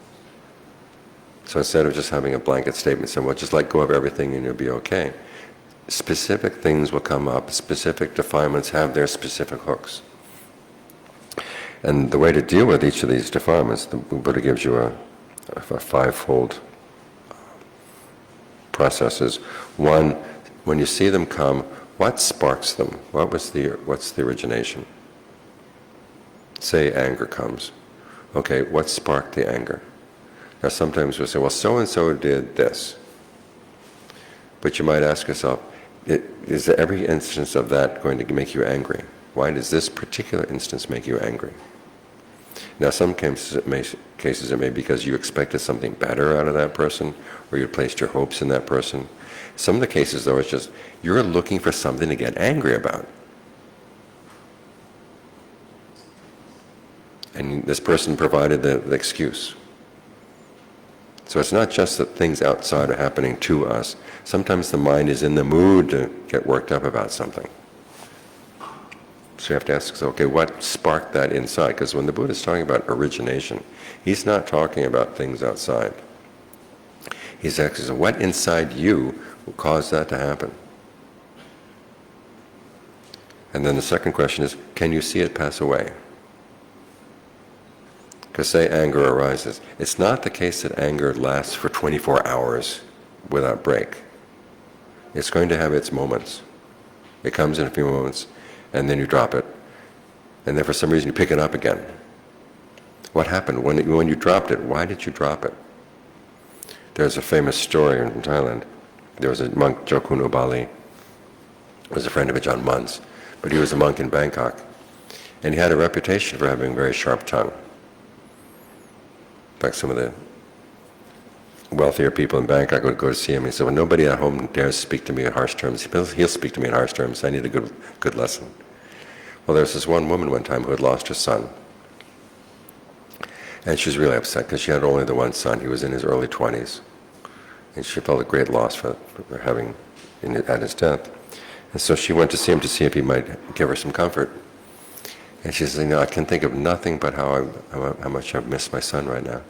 So instead of just having a blanket statement saying, well, just let go of everything and you'll be okay, specific things will come up, specific defilements have their specific hooks. And the way to deal with each of these defilements, the Buddha gives you a five-fold processes. One, when you see them come, what sparks them? What's the origination? Say anger comes. Okay, what sparked the anger? Now sometimes we'll say, well, so-and-so did this. But you might ask yourself, is every instance of that going to make you angry? Why does this particular instance make you angry? Now some cases it may be because you expected something better out of that person, or you placed your hopes in that person. Some of the cases though, it's just you're looking for something to get angry about. And this person provided the excuse. So it's not just that things outside are happening to us. Sometimes the mind is in the mood to get worked up about something. So you have to ask yourself, okay, what sparked that inside? Because when the Buddha is talking about origination, he's not talking about things outside. He's asking, what inside you will cause that to happen? And then the second question is, can you see it pass away? Because say anger arises. It's not the case that anger lasts for 24 hours without break. It's going to have its moments. It comes in a few moments, and then you drop it. And then for some reason you pick it up again. What happened? When you dropped it, why did you drop it? There's a famous story in Thailand. There was a monk, Jokun Ubali, was a friend of Ajaan Mun's, but he was a monk in Bangkok. And he had a reputation for having a very sharp tongue. In fact, some of the wealthier people in Bangkok would go to see him. He said, well, nobody at home dares speak to me in harsh terms. He'll speak to me in harsh terms. I need a good lesson. Well, there was this one woman one time who had lost her son. And she was really upset because she had only the one son. He was in his early 20s. And she felt a great loss for having at his death. And so she went to see him to see if he might give her some comfort. And she said, I can think of nothing but how much I miss my son right now.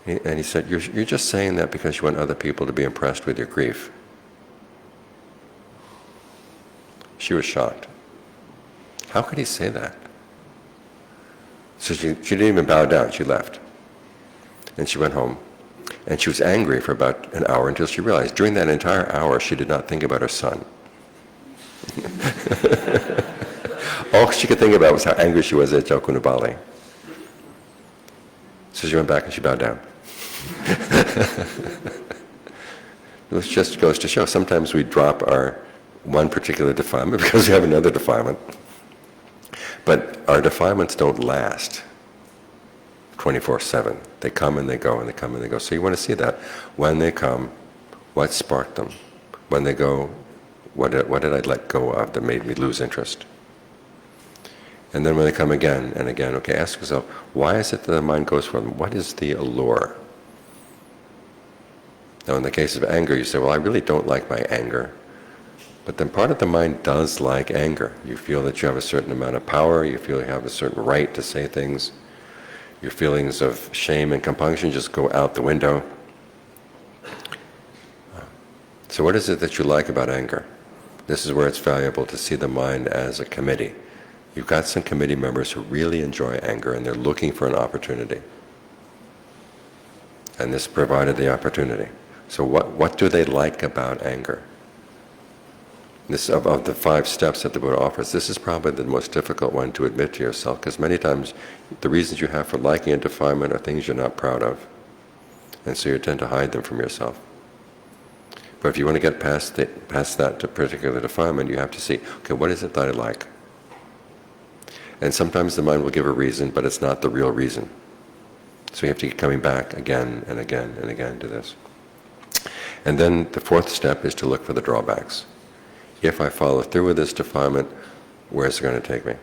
And he said, you're just saying that because you want other people to be impressed with your grief. She was shocked. How could he say that? So she didn't even bow down, she left. And she went home. And she was angry for about an hour until she realized during that entire hour she did not think about her son. All she could think about was how angry she was at Jokun Ubali. So she went back and she bowed down. It just goes to show, sometimes we drop our one particular defilement because we have another defilement. But our defilements don't last 24/7. They come and they go and they come and they go. So you want to see that. When they come, what sparked them? When they go, what did I let go of that made me lose interest? And then when they come again and again, okay, ask yourself, why is it that the mind goes for them? What is the allure? Now in the case of anger, you say, well, I really don't like my anger. But then part of the mind does like anger. You feel that you have a certain amount of power, you feel you have a certain right to say things. Your feelings of shame and compunction just go out the window. So what is it that you like about anger? This is where it's valuable to see the mind as a committee. You've got some committee members who really enjoy anger and they're looking for an opportunity. And this provided the opportunity. So what do they like about anger? This of the 5 steps that the Buddha offers, this is probably the most difficult one to admit to yourself, because many times the reasons you have for liking a defilement are things you're not proud of. And so you tend to hide them from yourself. But if you want to get past that particular defilement, you have to see, okay, what is it that I like? And sometimes the mind will give a reason, but it's not the real reason. So you have to keep coming back again and again and again to this. And then the 4th step is to look for the drawbacks. If I follow through with this defilement, where is it going to take me?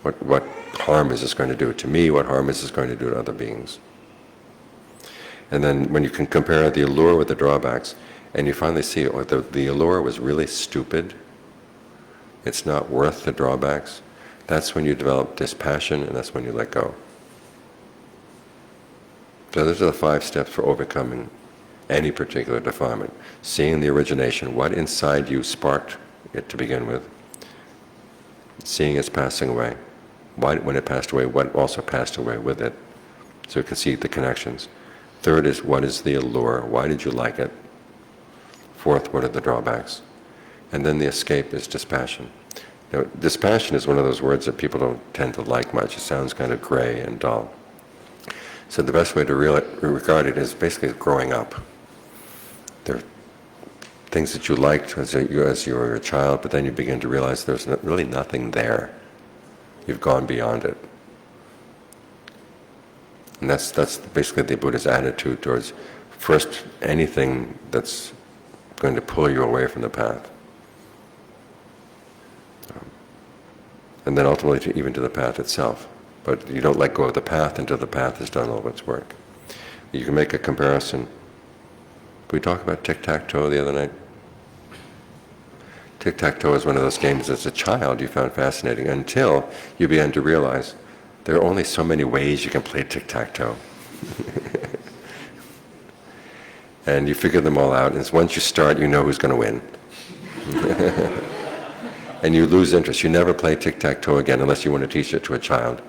What harm is this going to do to me? What harm is this going to do to other beings? And then when you can compare the allure with the drawbacks, and you finally see the allure was really stupid, it's not worth the drawbacks, that's when you develop dispassion, and that's when you let go. So those are the 5 steps for overcoming any particular defilement. Seeing the origination, what inside you sparked it to begin with. Seeing its passing away. When it passed away, what also passed away with it. So you can see the connections. 3rd is, what is the allure? Why did you like it? 4th, what are the drawbacks? And then the escape is dispassion. Now, dispassion is one of those words that people don't tend to like much. It sounds kind of gray and dull. So the best way to regard it is basically growing up. There are things that you liked as you were a child, but then you begin to realize there's really nothing there. You've gone beyond it. And that's basically the Buddha's attitude towards, first, anything that's going to pull you away from the path. And then ultimately even to the path itself. But you don't let go of the path until the path has done all of its work. You can make a comparison. Did we talk about tic-tac-toe the other night? Tic-tac-toe is one of those games as a child you found fascinating until you began to realize there are only so many ways you can play tic-tac-toe. And you figure them all out, and once you start, you know who's going to win. And you lose interest. You never play tic-tac-toe again unless you want to teach it to a child.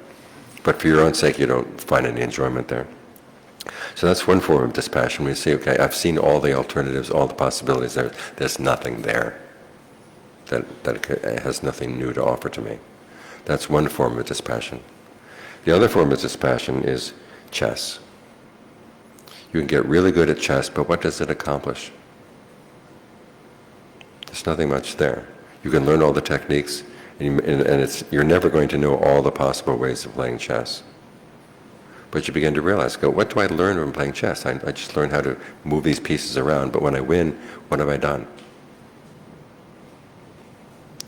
But for your own sake, you don't find any enjoyment there. So that's one form of dispassion. We say, okay, I've seen all the alternatives, all the possibilities. There's nothing there. That has nothing new to offer to me. That's one form of dispassion. The other form of dispassion is chess. You can get really good at chess, but what does it accomplish? There's nothing much there. You can learn all the techniques, and you're never going to know all the possible ways of playing chess. But you begin to realize, what do I learn from playing chess? I just learned how to move these pieces around, but when I win, what have I done?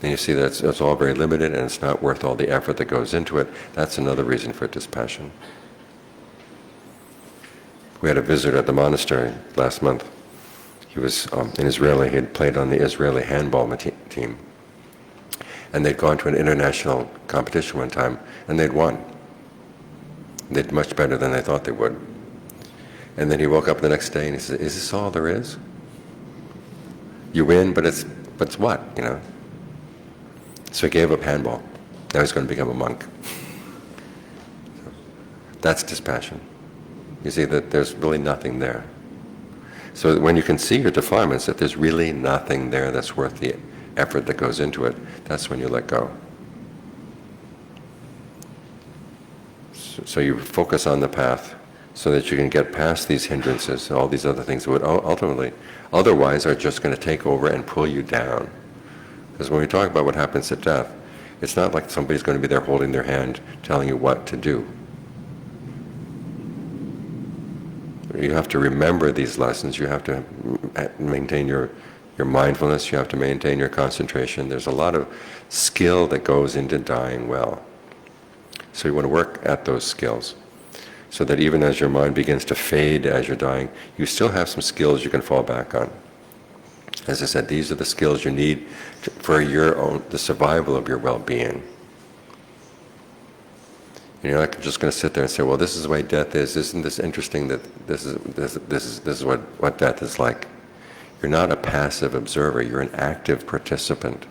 And you see that it's all very limited, and it's not worth all the effort that goes into it. That's another reason for dispassion. We had a visitor at the monastery last month. He was an Israeli. He had played on the Israeli handball team. And they'd gone to an international competition one time, and they'd won. They did much better than they thought they would. And then he woke up the next day and he said, "Is this all there is? You win, but it's what, you know?" So he gave up handball. Now he's going to become a monk. So that's dispassion. You see that there's really nothing there. So when you can see your defilements, that there's really nothing there that's worth the effort that goes into it, that's when you let go. So you focus on the path so that you can get past these hindrances and all these other things that would ultimately, otherwise are just going to take over and pull you down. Because when we talk about what happens at death, it's not like somebody's going to be there holding their hand telling you what to do. You have to remember these lessons. You have to maintain your mindfulness. You have to maintain your concentration. There's a lot of skill that goes into dying well. So you want to work at those skills so that even as your mind begins to fade as you're dying, you still have some skills you can fall back on. As I said, these are the skills you need for the survival of your well-being. You're not just going to sit there and say, "Well, this is the way death is. Isn't this interesting that this is what death is like?" You're not a passive observer. You're an active participant,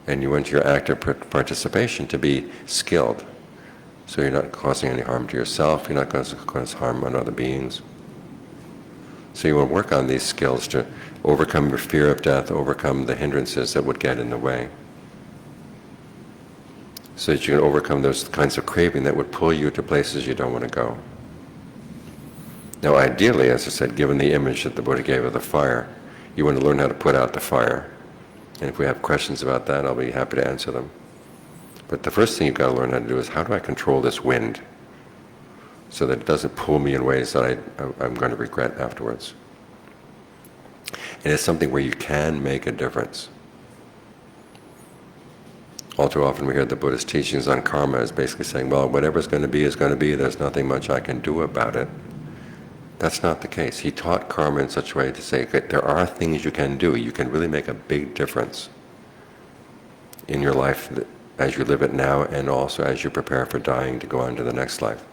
and you want your active participation to be skilled, so you're not causing any harm to yourself. You're not going to cause harm on other beings. So you want to work on these skills to overcome your fear of death, overcome the hindrances that would get in the way, so that you can overcome those kinds of craving that would pull you to places you don't want to go. Now ideally, as I said, given the image that the Buddha gave of the fire, you want to learn how to put out the fire. And if we have questions about that, I'll be happy to answer them. But the first thing you've got to learn how to do is, how do I control this wind so that it doesn't pull me in ways that I'm going to regret afterwards? And it's something where you can make a difference. All too often we hear the Buddhist teachings on karma as basically saying, well, whatever's going to be is going to be, there's nothing much I can do about it. That's not the case. He taught karma in such a way to say, okay, there are things you can do. You can really make a big difference in your life as you live it now, and also as you prepare for dying to go on to the next life.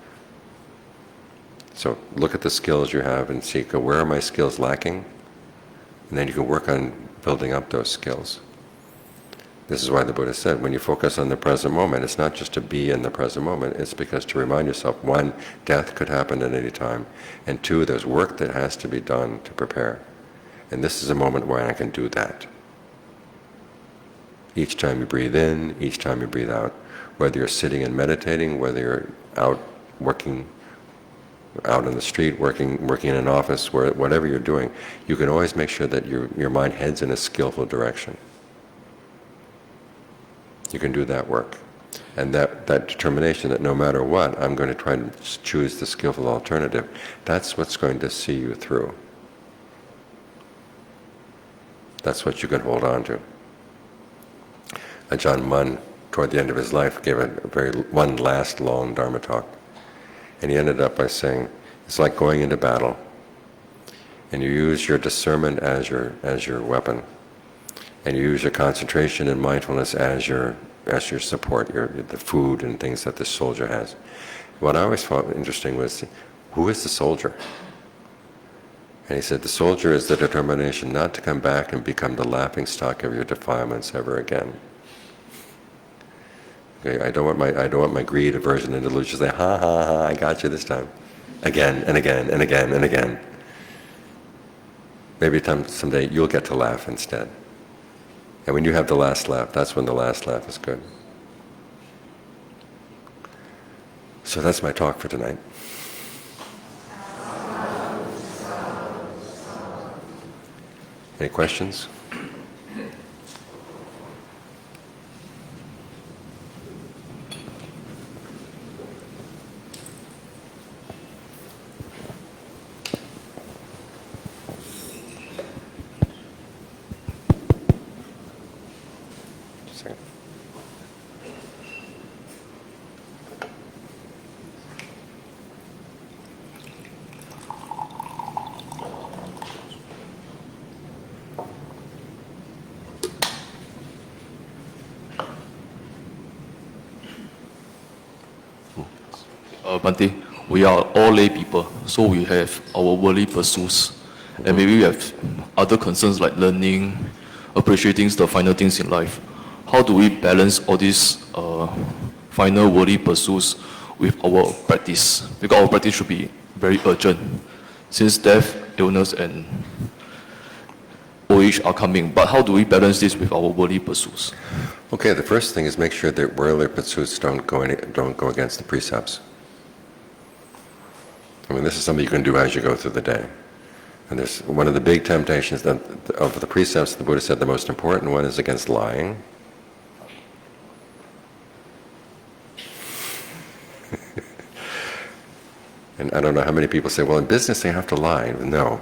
So look at the skills you have and see, where are my skills lacking? And then you can work on building up those skills. This is why the Buddha said, when you focus on the present moment, it's not just to be in the present moment, it's because to remind yourself, one, death could happen at any time, and two, there's work that has to be done to prepare. And this is a moment where I can do that. Each time you breathe in, each time you breathe out, whether you're sitting and meditating, whether you're out working out in the street, working in an office, whatever you're doing, you can always make sure that your mind heads in a skillful direction. You can do that work. And that determination that no matter what, I'm going to try to choose the skillful alternative, that's what's going to see you through. That's what you can hold on to. Ajaan Mun, toward the end of his life, gave one last long Dharma talk. And he ended up by saying, it's like going into battle, and you use your discernment as your weapon, and you use your concentration and mindfulness as your support, the food and things that the soldier has. What I always found interesting was, who is the soldier? And he said, the soldier is the determination not to come back and become the laughingstock of your defilements ever again. Okay, I don't want my greed, aversion, and delusion to say, ha ha ha, I got you this time. Again and again and again and again. Maybe someday you'll get to laugh instead. And when you have the last laugh, that's when the last laugh is good. So that's my talk for tonight. Any questions? Bhante, we are all lay people, so we have our worldly pursuits, and maybe we have other concerns like learning, appreciating the final things in life. How do we balance all these final worldly pursuits with our practice? Because our practice should be very urgent, since death, illness, and old age are coming. But how do we balance this with our worldly pursuits? Okay, the first thing is make sure that worldly pursuits don't go against the precepts. I mean, this is something you can do as you go through the day. And there's one of the big temptations of the precepts, the Buddha said the most important one is against lying. And I don't know how many people say, well, in business they have to lie. No.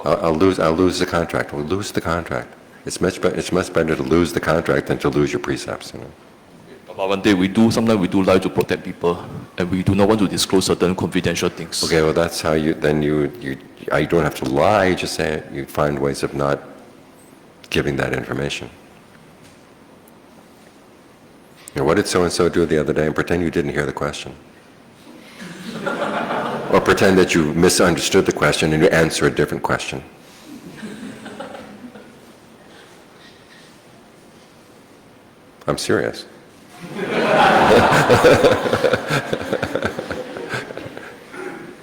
I'll lose the contract. We'll lose the contract. It's much better to lose the contract than to lose your precepts. You know? But one day sometimes we do lie to protect people, and we do not want to disclose certain confidential things. Okay, well that's how you don't have to lie, you just say it. You find ways of not giving that information. You know, what did so-and-so do the other day? And pretend you didn't hear the question. Or pretend that you misunderstood the question and you answer a different question. I'm serious.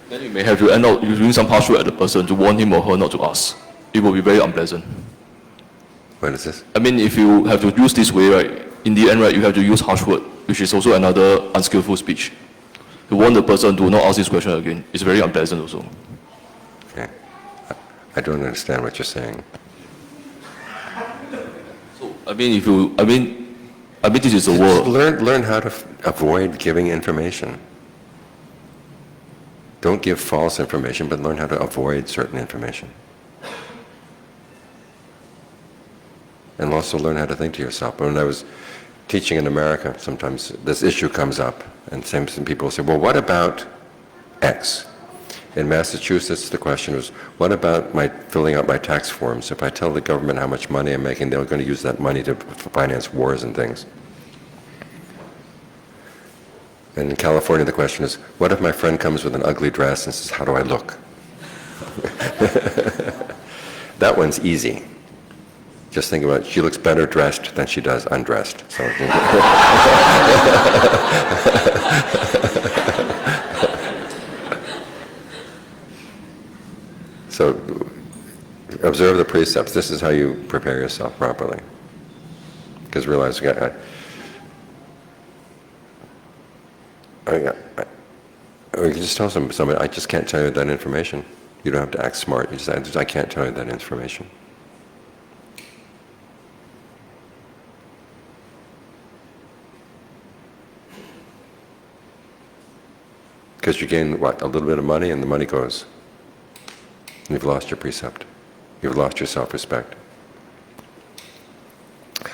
Then you may have to end up using some harsh word at the person to warn him or her not to ask. It will be very unpleasant. What is this? I mean, if you have to use this way, right, in the end, right, you have to use harsh word, which is also another unskillful speech. To warn the person to not ask this question again, it's very unpleasant also. Okay. I don't understand what you're saying. So, I mean, this is a word. Learn how to avoid giving information. Don't give false information, but learn how to avoid certain information. And also learn how to think to yourself. When I was teaching in America, sometimes this issue comes up, and some people say, well, what about X? In Massachusetts, the question was, what about my filling out my tax forms? If I tell the government how much money I'm making, they're going to use that money to finance wars and things. And in California, the question is, what if my friend comes with an ugly dress and says, how do I look? That one's easy. Just think about it. She looks better dressed than she does undressed. So observe the precepts. This is how you prepare yourself properly. Because realize, you can just tell somebody, I just can't tell you that information. You don't have to act smart. You just say, I can't tell you that information. Because you gain, what, a little bit of money and the money goes. You've lost your precept. You've lost your self-respect.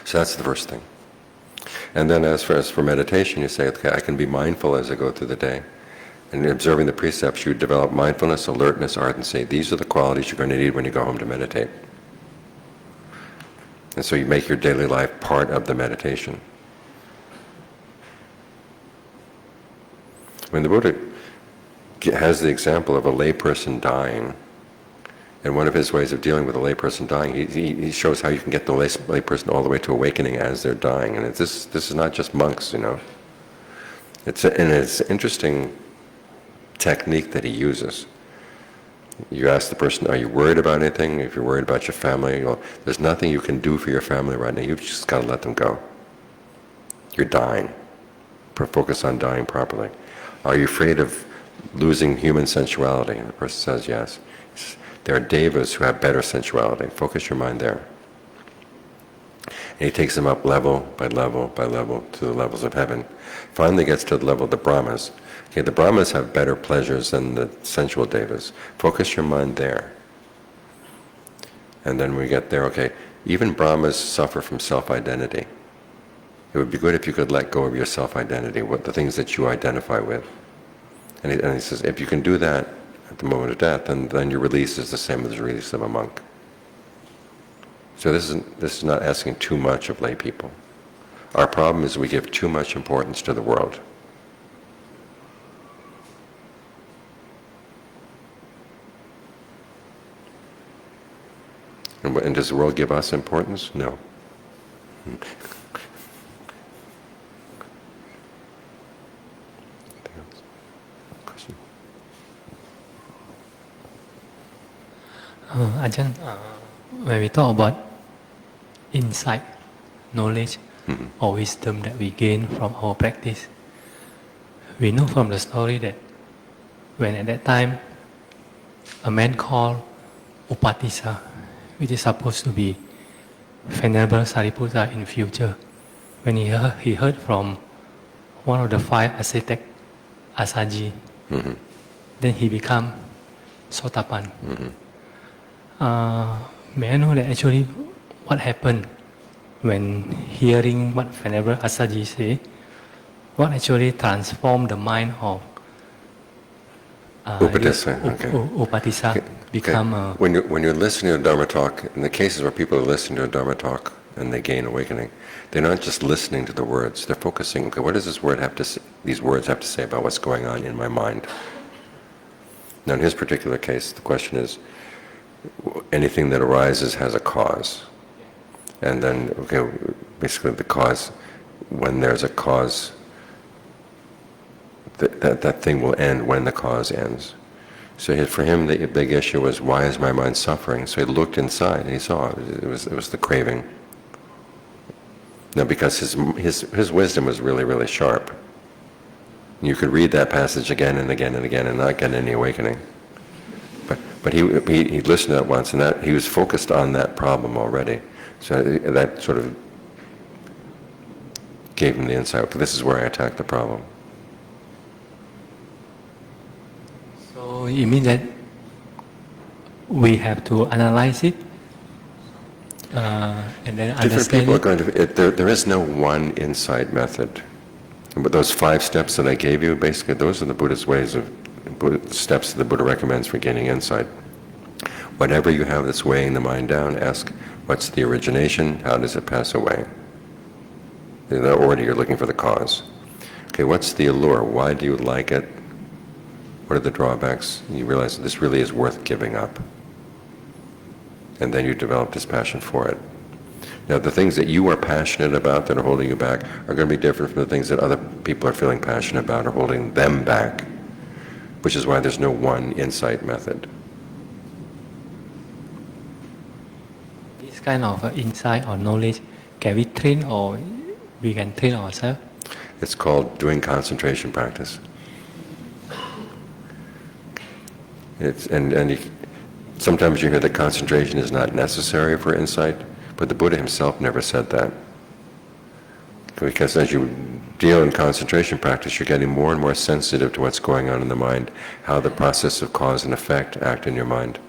So that's the first thing. And then as for meditation, you say, okay, I can be mindful as I go through the day. And in observing the precepts, you develop mindfulness, alertness, ardency. These are the qualities you're going to need when you go home to meditate. And so you make your daily life part of the meditation. When the Buddha has the example of a layperson dying. And one of his ways of dealing with a layperson dying, he shows how you can get the layperson all the way to awakening as they're dying. And this is not just monks, you know. It's an interesting technique that he uses. You ask the person, are you worried about anything? If you're worried about your family, well, there's nothing you can do for your family right now. You've just got to let them go. You're dying. Focus on dying properly. Are you afraid of losing human sensuality? And the person says yes. There are devas who have better sensuality. Focus your mind there. And he takes them up level by level by level to the levels of heaven. Finally gets to the level of the Brahmas. Okay, the Brahmas have better pleasures than the sensual devas. Focus your mind there. And then we get there, okay, even Brahmas suffer from self-identity. It would be good if you could let go of your self-identity, what the things that you identify with. And he says, if you can do that at the moment of death, then your release is the same as the release of a monk. So this is not asking too much of lay people. Our problem is we give too much importance to the world. And does the world give us importance? No. Ajahn, when we talk about insight, knowledge, or wisdom that we gain from our practice, we know from the story that when at that time a man called Upatissa, which is supposed to be Venerable Sariputta in future, when he heard from one of the 5 ascetic, Asaji, then he became Sotapan. May I know that actually what happened when hearing what Venerable Asaji say? What actually transformed the mind of Upatissa, okay. Upatissa become when you're listening to a Dharma talk, in the cases where people are listening to a Dharma talk and they gain awakening, they're not just listening to the words. They're focusing. Okay, what does this word have to say, these words have to say about what's going on in my mind? Now, in his particular case, the question is, anything that arises has a cause, and then okay, basically the cause. When there's a cause, that thing will end when the cause ends. So for him, the big issue was, why is my mind suffering? So he looked inside and he saw it was the craving. Now, because his wisdom was really, really sharp. You could read that passage again and again and again and not get any awakening. But he listened to it once, and that he was focused on that problem already. So that sort of gave him the insight. Okay, this is where I attack the problem. So you mean that we have to analyze it and then understand Different people it? are going to. There is no one insight method. But those 5 steps that I gave you, basically, those are the Buddha's ways of. Steps that the Buddha recommends for gaining insight. Whatever you have that's weighing the mind down, ask, what's the origination? How does it pass away? In that order, you're looking for the cause. Okay, what's the allure? Why do you like it? What are the drawbacks? You realize that this really is worth giving up. And then you develop this passion for it. Now, the things that you are passionate about that are holding you back are going to be different from the things that other people are feeling passionate about or holding them back. Which is why there's no one insight method. This kind of insight or knowledge, can we train or we can train ourselves? It's called doing concentration practice. Sometimes you hear that concentration is not necessary for insight, but the Buddha himself never said that. Because as you deal in concentration practice, you're getting more and more sensitive to what's going on in the mind, how the process of cause and effect act in your mind.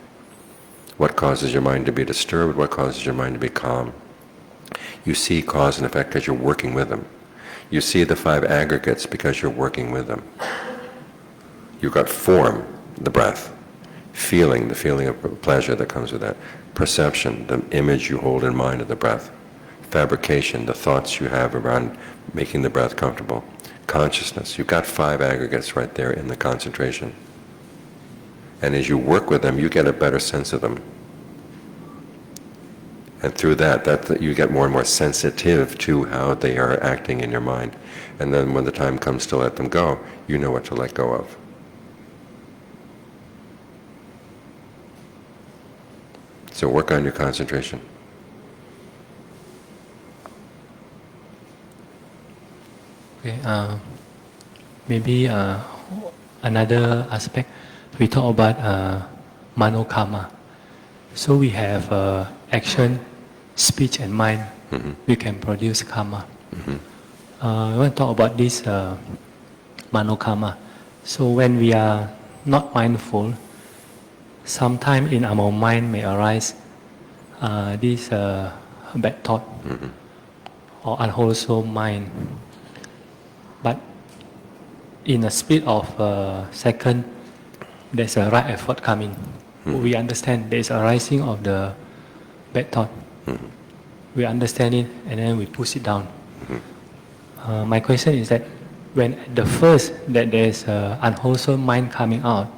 What causes your mind to be disturbed, what causes your mind to be calm. You see cause and effect because you're working with them. You see the 5 aggregates because you're working with them. You've got form, the breath, feeling, the feeling of pleasure that comes with that, perception, the image you hold in mind of the breath, fabrication, the thoughts you have around making the breath comfortable, consciousness. You've got 5 aggregates right there in the concentration. And as you work with them, you get a better sense of them. And through that you get more and more sensitive to how they are acting in your mind. And then when the time comes to let them go, you know what to let go of. So work on your concentration. Okay, maybe another aspect, we talk about mano karma. So we have action, speech and mind. We can produce karma. I want to talk about this mano karma. So when we are not mindful, sometime in our mind may arise this bad thought or unwholesome mind. But in a split of a second, there's a right effort coming. We understand there is a rising of the bad thought. We understand it and then we push it down. My question is that when at the first that there's unwholesome mind coming out,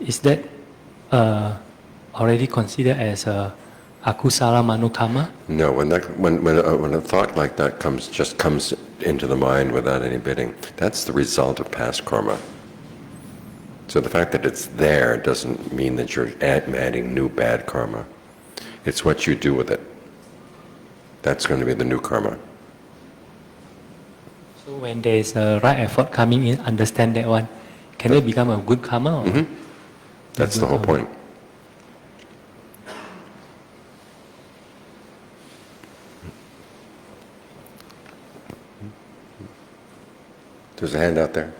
is that already considered as a akusala mano karma? No, when a thought like that comes into the mind without any bidding, that's the result of past karma. So the fact that it's there doesn't mean that you're adding new bad karma. It's what you do with it. That's going to be the new karma. So when there is a right effort coming in, understand that one, can it become a good karma? Or That's the whole point. There's a hand out there.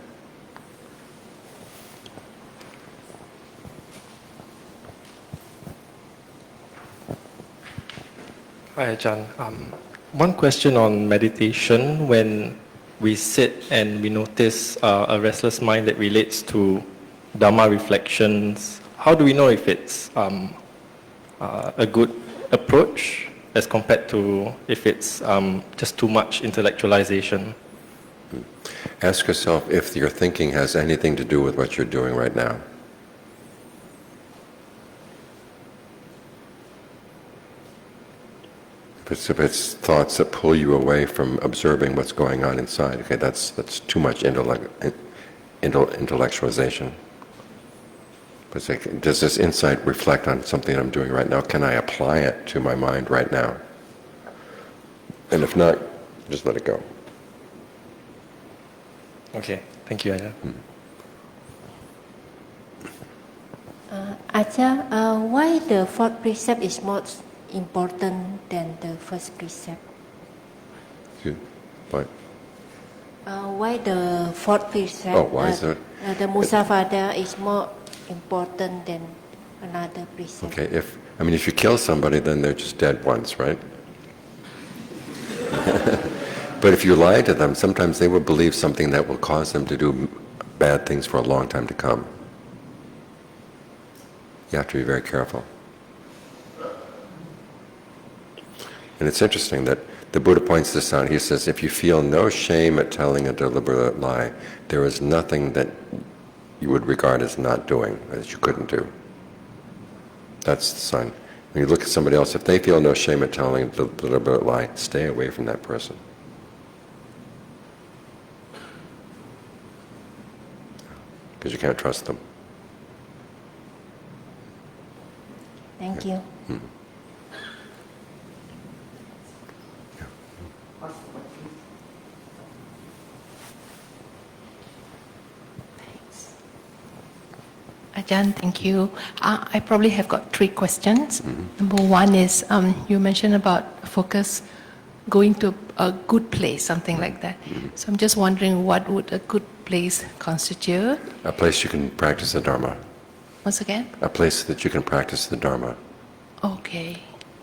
Hi, Ajaan. One question on meditation. When we sit and we notice a restless mind that relates to Dhamma reflections, how do we know if it's a good approach as compared to if it's just too much intellectualization? Ask yourself if your thinking has anything to do with what you're doing right now. If it's thoughts that pull you away from observing what's going on inside, okay, that's too much intellectualization. But it's like, does this insight reflect on something I'm doing right now? Can I apply it to my mind right now? And if not, just let it go. Okay, thank you, Ajahn. Ajahn, why the fourth precept is more important than the first precept? What? Why the fourth precept, why is it? the Musafada is more important than another precept? Okay, if you kill somebody, then they're just dead once, right? But if you lie to them, sometimes they will believe something that will cause them to do bad things for a long time to come. You have to be very careful. And it's interesting that the Buddha points this out. He says, if you feel no shame at telling a deliberate lie, there is nothing that you would regard as not doing, that you couldn't do. That's the sign. When you look at somebody else, if they feel no shame at telling a deliberate lie, stay away from that person. Because you can't trust them. Thank you. Ajahn, thank you. I probably have got 3 questions. Number 1 is, you mentioned about focus going to a good place, something like that. So I'm just wondering, what would a good place constitute? A place you can practice the Dharma. Once again? A place that you can practice the Dharma. Okay.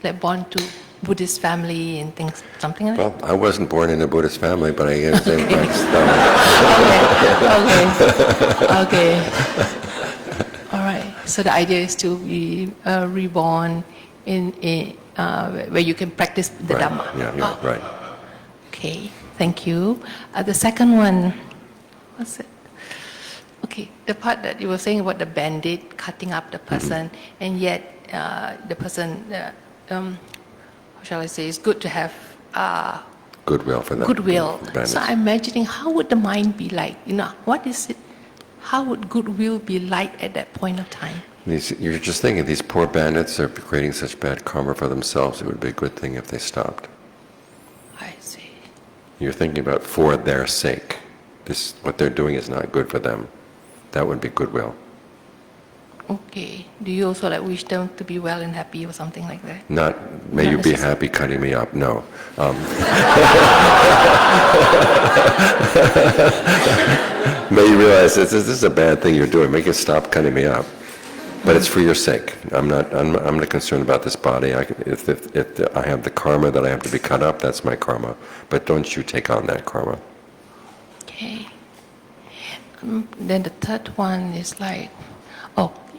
Like born to Buddhist family and things, something like that? Well, I wasn't born in a Buddhist family, but I practice Dharma. Okay. All right. So the idea is to be reborn in where you can practice the Right. Dhamma. Yeah, right. Okay. Thank you. The second one, what's it? Okay, the part that you were saying about the bandit cutting up the person, and yet the person, how shall I say, it's good to have Goodwill for them. goodwill. for the bandits. So I'm imagining how would the mind be like? What is it? How would goodwill be like at that point of time? You're just thinking these poor bandits are creating such bad karma for themselves. It would be a good thing if they stopped. I see. You're thinking about for their sake. What they're doing is not good for them. That would be goodwill. Okay. Do you also wish them to be well and happy or something like that? Not, may Not you be necessarily. happy cutting me up. No. May you realize this is a bad thing you're doing. Make it stop cutting me up. But it's for your sake. I'm not concerned about this body. If I have the karma that I have to be cut up, that's my karma. But don't you take on that karma. Okay. Then the third one is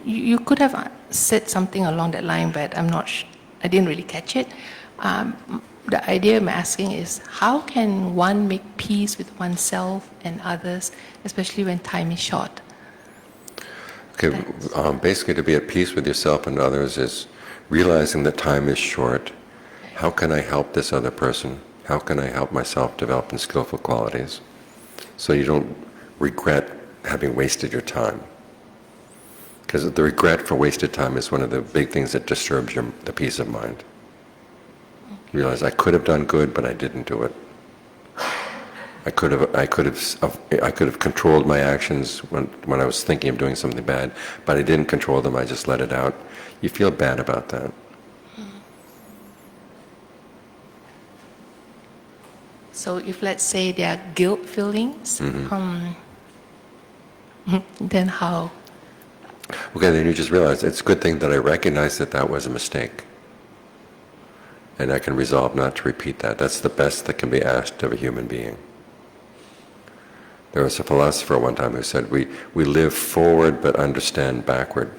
you could have said something along that line, but I didn't really catch it. The idea I'm asking is, how can one make peace with oneself and others, especially when time is short? Okay, basically to be at peace with yourself and others is realizing that time is short. How can I help this other person? How can I help myself develop in skillful qualities? So you don't regret having wasted your time. Because the regret for wasted time is one of the big things that disturbs the peace of mind. You realize I could have done good, but I didn't do it. I could have controlled my actions when I was thinking of doing something bad, but I didn't control them. I just let it out. You feel bad about that. So if, let's say, there are guilt feelings, then how? Okay, then you just realize it's a good thing that I recognize that was a mistake. And I can resolve not to repeat that. That's the best that can be asked of a human being. There was a philosopher one time who said, we live forward but understand backward.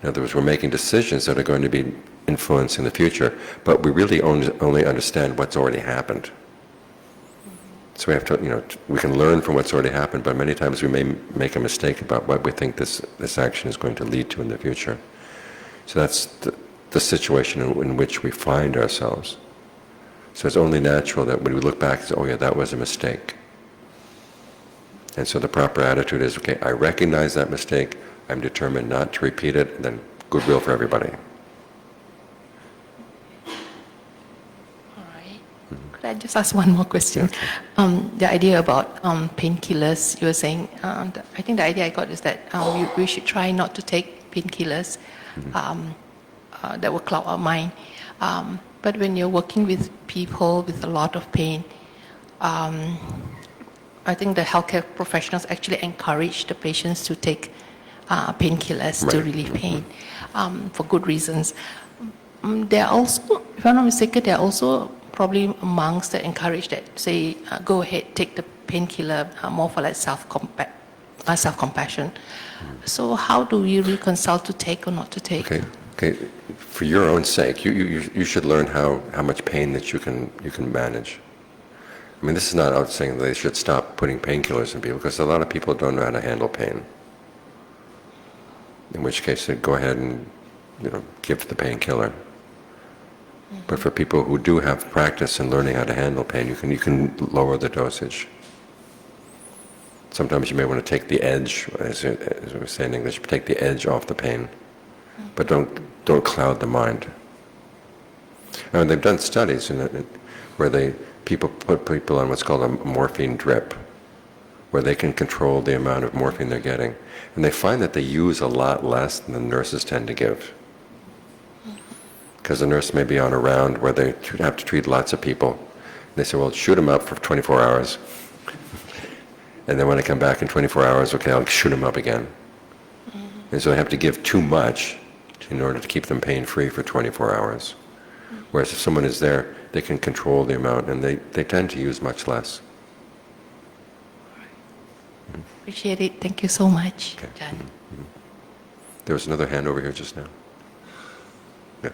In other words, we're making decisions that are going to be influencing the future, but we really only understand what's already happened. So we have to, we can learn from what's already happened, but many times we may make a mistake about what we think this action is going to lead to in the future. So that's the situation in which we find ourselves. So it's only natural that when we look back and say, oh yeah, that was a mistake. And so the proper attitude is, okay, I recognize that mistake, I'm determined not to repeat it, and then goodwill for everybody. All right. Could I just ask one more question? The idea about painkillers, you were saying, I think the idea I got is that we should try not to take painkillers that will cloud our mind. But when you're working with people with a lot of pain, I think the healthcare professionals actually encourage the patients to take painkillers to relieve pain for good reasons. There are also, if I'm not mistaken, there are also probably monks that encourage that, say, go ahead, take the painkiller more for self-compassion. So how do we reconcile to take or not to take? Okay. For your own sake, you should learn how much pain that you can manage. I mean, this is not saying they should stop putting painkillers in people, because a lot of people don't know how to handle pain. In which case, they go ahead and give the painkiller. But for people who do have practice in learning how to handle pain, you can lower the dosage. Sometimes you may want to take the edge, as we say in English, take the edge off the pain, but don't cloud the mind. I mean, they've done studies where people put people on what's called a morphine drip, where they can control the amount of morphine they're getting, and they find that they use a lot less than the nurses tend to give. Because the nurse may be on a round where they have to treat lots of people. They say, well, shoot them up for 24 hours. And then when I come back in 24 hours, okay, I'll shoot them up again. And so they have to give too much in order to keep them pain-free for 24 hours. Whereas if someone is there, they can control the amount, and they tend to use much less. Appreciate it. Thank you so much, Okay. Ajaan. There was another hand over here just now. Yes.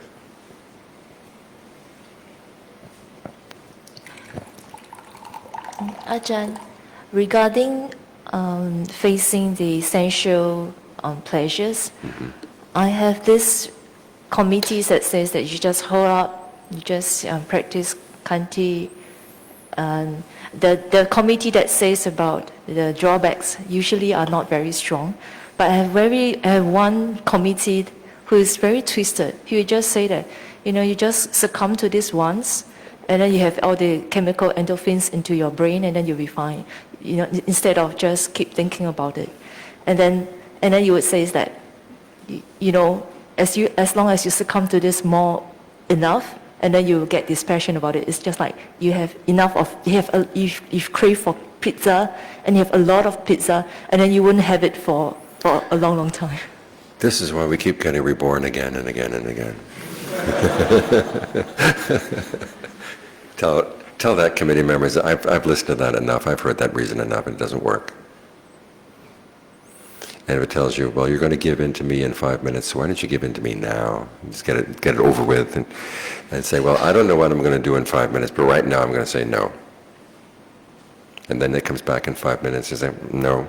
Ajaan, regarding facing the sensual pleasures, I have this committees that says that you just hold up, you just practice kanti. The committee that says about the drawbacks usually are not very strong, but I have one committee who is very twisted. He would just say that, you just succumb to this once, and then you have all the chemical endorphins into your brain, and then you'll be fine. Instead of just keep thinking about it, and then you would say is that, as long as you succumb to this more enough, and then you will get this passion about it. It's just like you have enough of, you crave for pizza, and you have a lot of pizza, and then you wouldn't have it for a long, long time. This is why we keep getting reborn again and again and again. Tell that committee members, I've listened to that enough, I've heard that reason enough, and it doesn't work. And if it tells you, well, you're going to give in to me in 5 minutes, so why don't you give in to me now? Just get it over with, and say, well, I don't know what I'm going to do in 5 minutes, but right now I'm going to say no. And then it comes back in 5 minutes and say, no.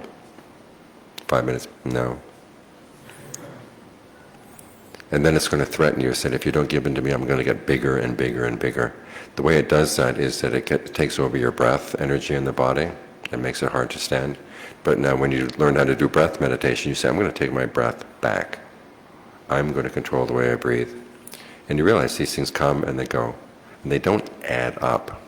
5 minutes, no. And then it's going to threaten you. It said, if you don't give in to me, I'm going to get bigger and bigger and bigger. The way it does that is that it takes over your breath energy in the body and makes it hard to stand. But now when you learn how to do breath meditation, you say, I'm going to take my breath back. I'm going to control the way I breathe. And you realize these things come and they go. And they don't add up.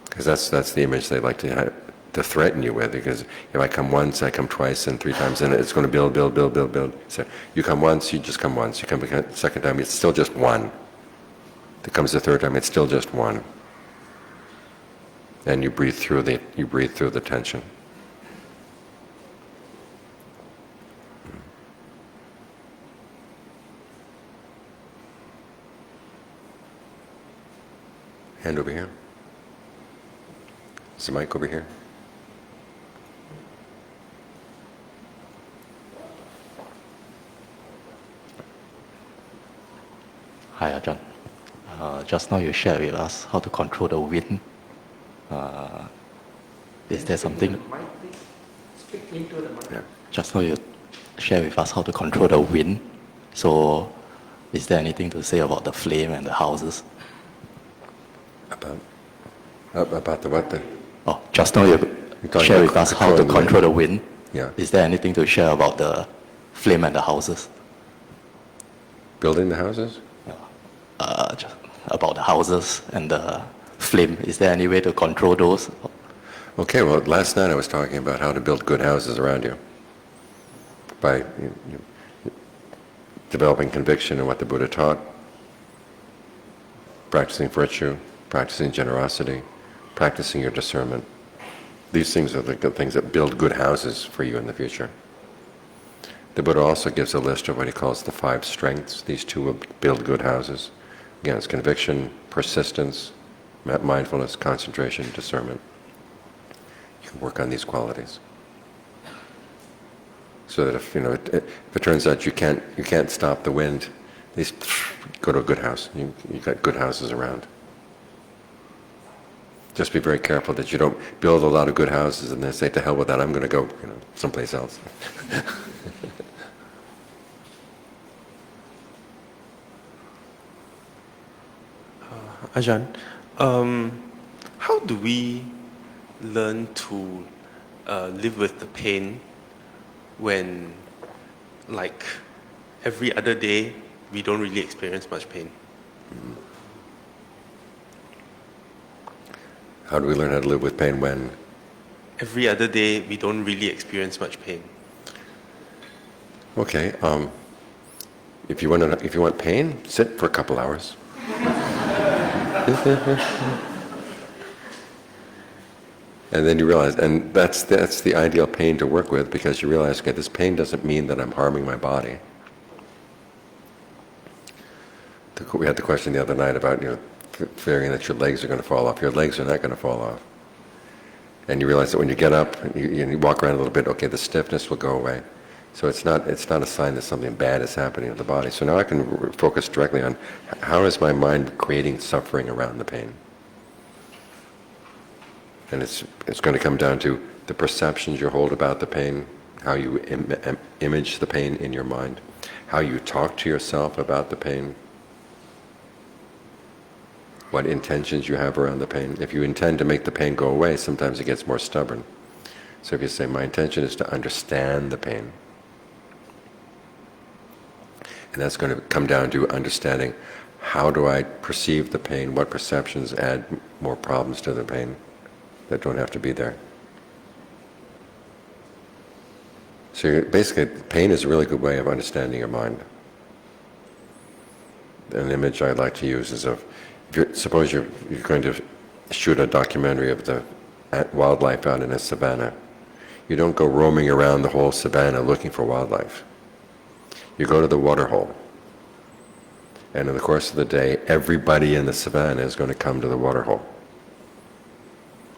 Because that's the image they like to threaten you with. Because if I come once, I come twice, and 3 times, and it's going to build. So you come once, you just come once. You come the second time, it's still just one. It comes the third time, it's still just one. And you breathe through the tension. Hand over here. Is the mic over here? Hi, Ajahn. Just now you shared with us how to control the wind. Is there something? Yeah. Just now you shared with us how to control the wind. So, is there anything to say about the flame and the houses? About the what? Oh, just now you talking shared about with us how to controlling the control the wind. Yeah. Is there anything to share about the flame and the houses? Building the houses? Just about the houses and the flame. Is there any way to control those? Okay, well, last night I was talking about how to build good houses around you by developing conviction in what the Buddha taught, practicing virtue, practicing generosity, practicing your discernment. These things are the good things that build good houses for you in the future. The Buddha also gives a list of what he calls the 5 strengths. These 2 will build good houses. Again, it's conviction, persistence, mindfulness, concentration, discernment. You can work on these qualities. So that if it turns out you can't stop the wind, at least go to a good house. You've got good houses around. Just be very careful that you don't build a lot of good houses and then say, to hell with that, I'm going to go someplace else. Ajahn, how do we learn to live with the pain when, like, every other day we don't really experience much pain? How do we learn how to live with pain when? Every other day we don't really experience much pain. Okay, if you want pain, sit for a couple hours. And then you realize, and that's the ideal pain to work with, because you realize, okay, this pain doesn't mean that I'm harming my body. We had the question the other night about, fearing that your legs are going to fall off. Your legs are not going to fall off. And you realize that when you get up, you walk around a little bit, okay, the stiffness will go away. So it's not a sign that something bad is happening to the body. So now I can focus directly on how is my mind creating suffering around the pain. And it's going to come down to the perceptions you hold about the pain, how you image the pain in your mind, how you talk to yourself about the pain, what intentions you have around the pain. If you intend to make the pain go away, sometimes it gets more stubborn. So if you say, my intention is to understand the pain, and that's going to come down to understanding, how do I perceive the pain, what perceptions add more problems to the pain that don't have to be there. So basically, pain is a really good way of understanding your mind. An image I like to use is of, suppose you're going to shoot a documentary of the wildlife out in a savanna. You don't go roaming around the whole savanna looking for wildlife. You go to the water hole. And in the course of the day, everybody in the savanna is going to come to the water hole.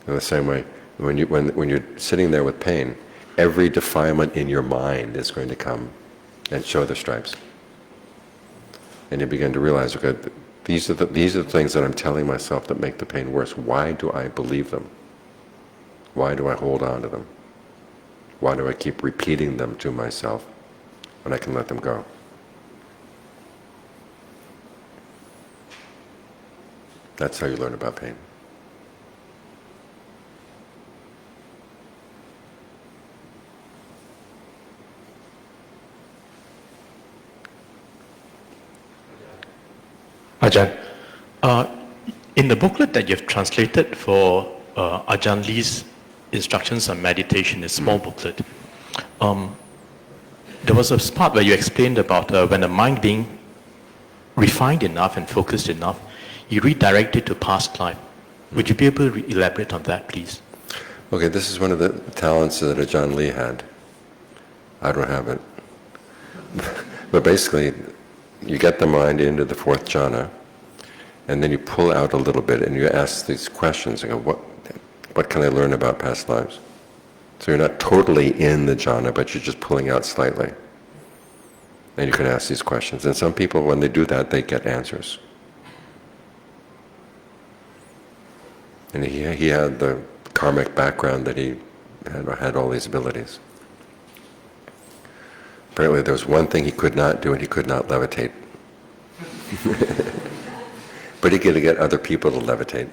In the same way, when you're sitting there with pain, every defilement in your mind is going to come and show the stripes. And you begin to realize, okay, these are the things that I'm telling myself that make the pain worse. Why do I believe them? Why do I hold on to them? Why do I keep repeating them to myself when I can let them go? That's how you learn about pain. Ajahn, in the booklet that you've translated for Ajahn Lee's instructions on meditation, a small booklet, there was a part where you explained about when the mind being refined enough and focused enough, you redirect it to past life. Would you be able to elaborate on that, please? Okay, this is one of the talents that Ajaan Lee had. I don't have it. But basically, you get the mind into the fourth jhana, and then you pull out a little bit and you ask these questions. You go, what can I learn about past lives? So you're not totally in the jhana, but you're just pulling out slightly. And you can ask these questions. And some people, when they do that, they get answers. And he had the karmic background that he had all these abilities. Apparently there was one thing he could not do, and he could not levitate. But he could get other people to levitate.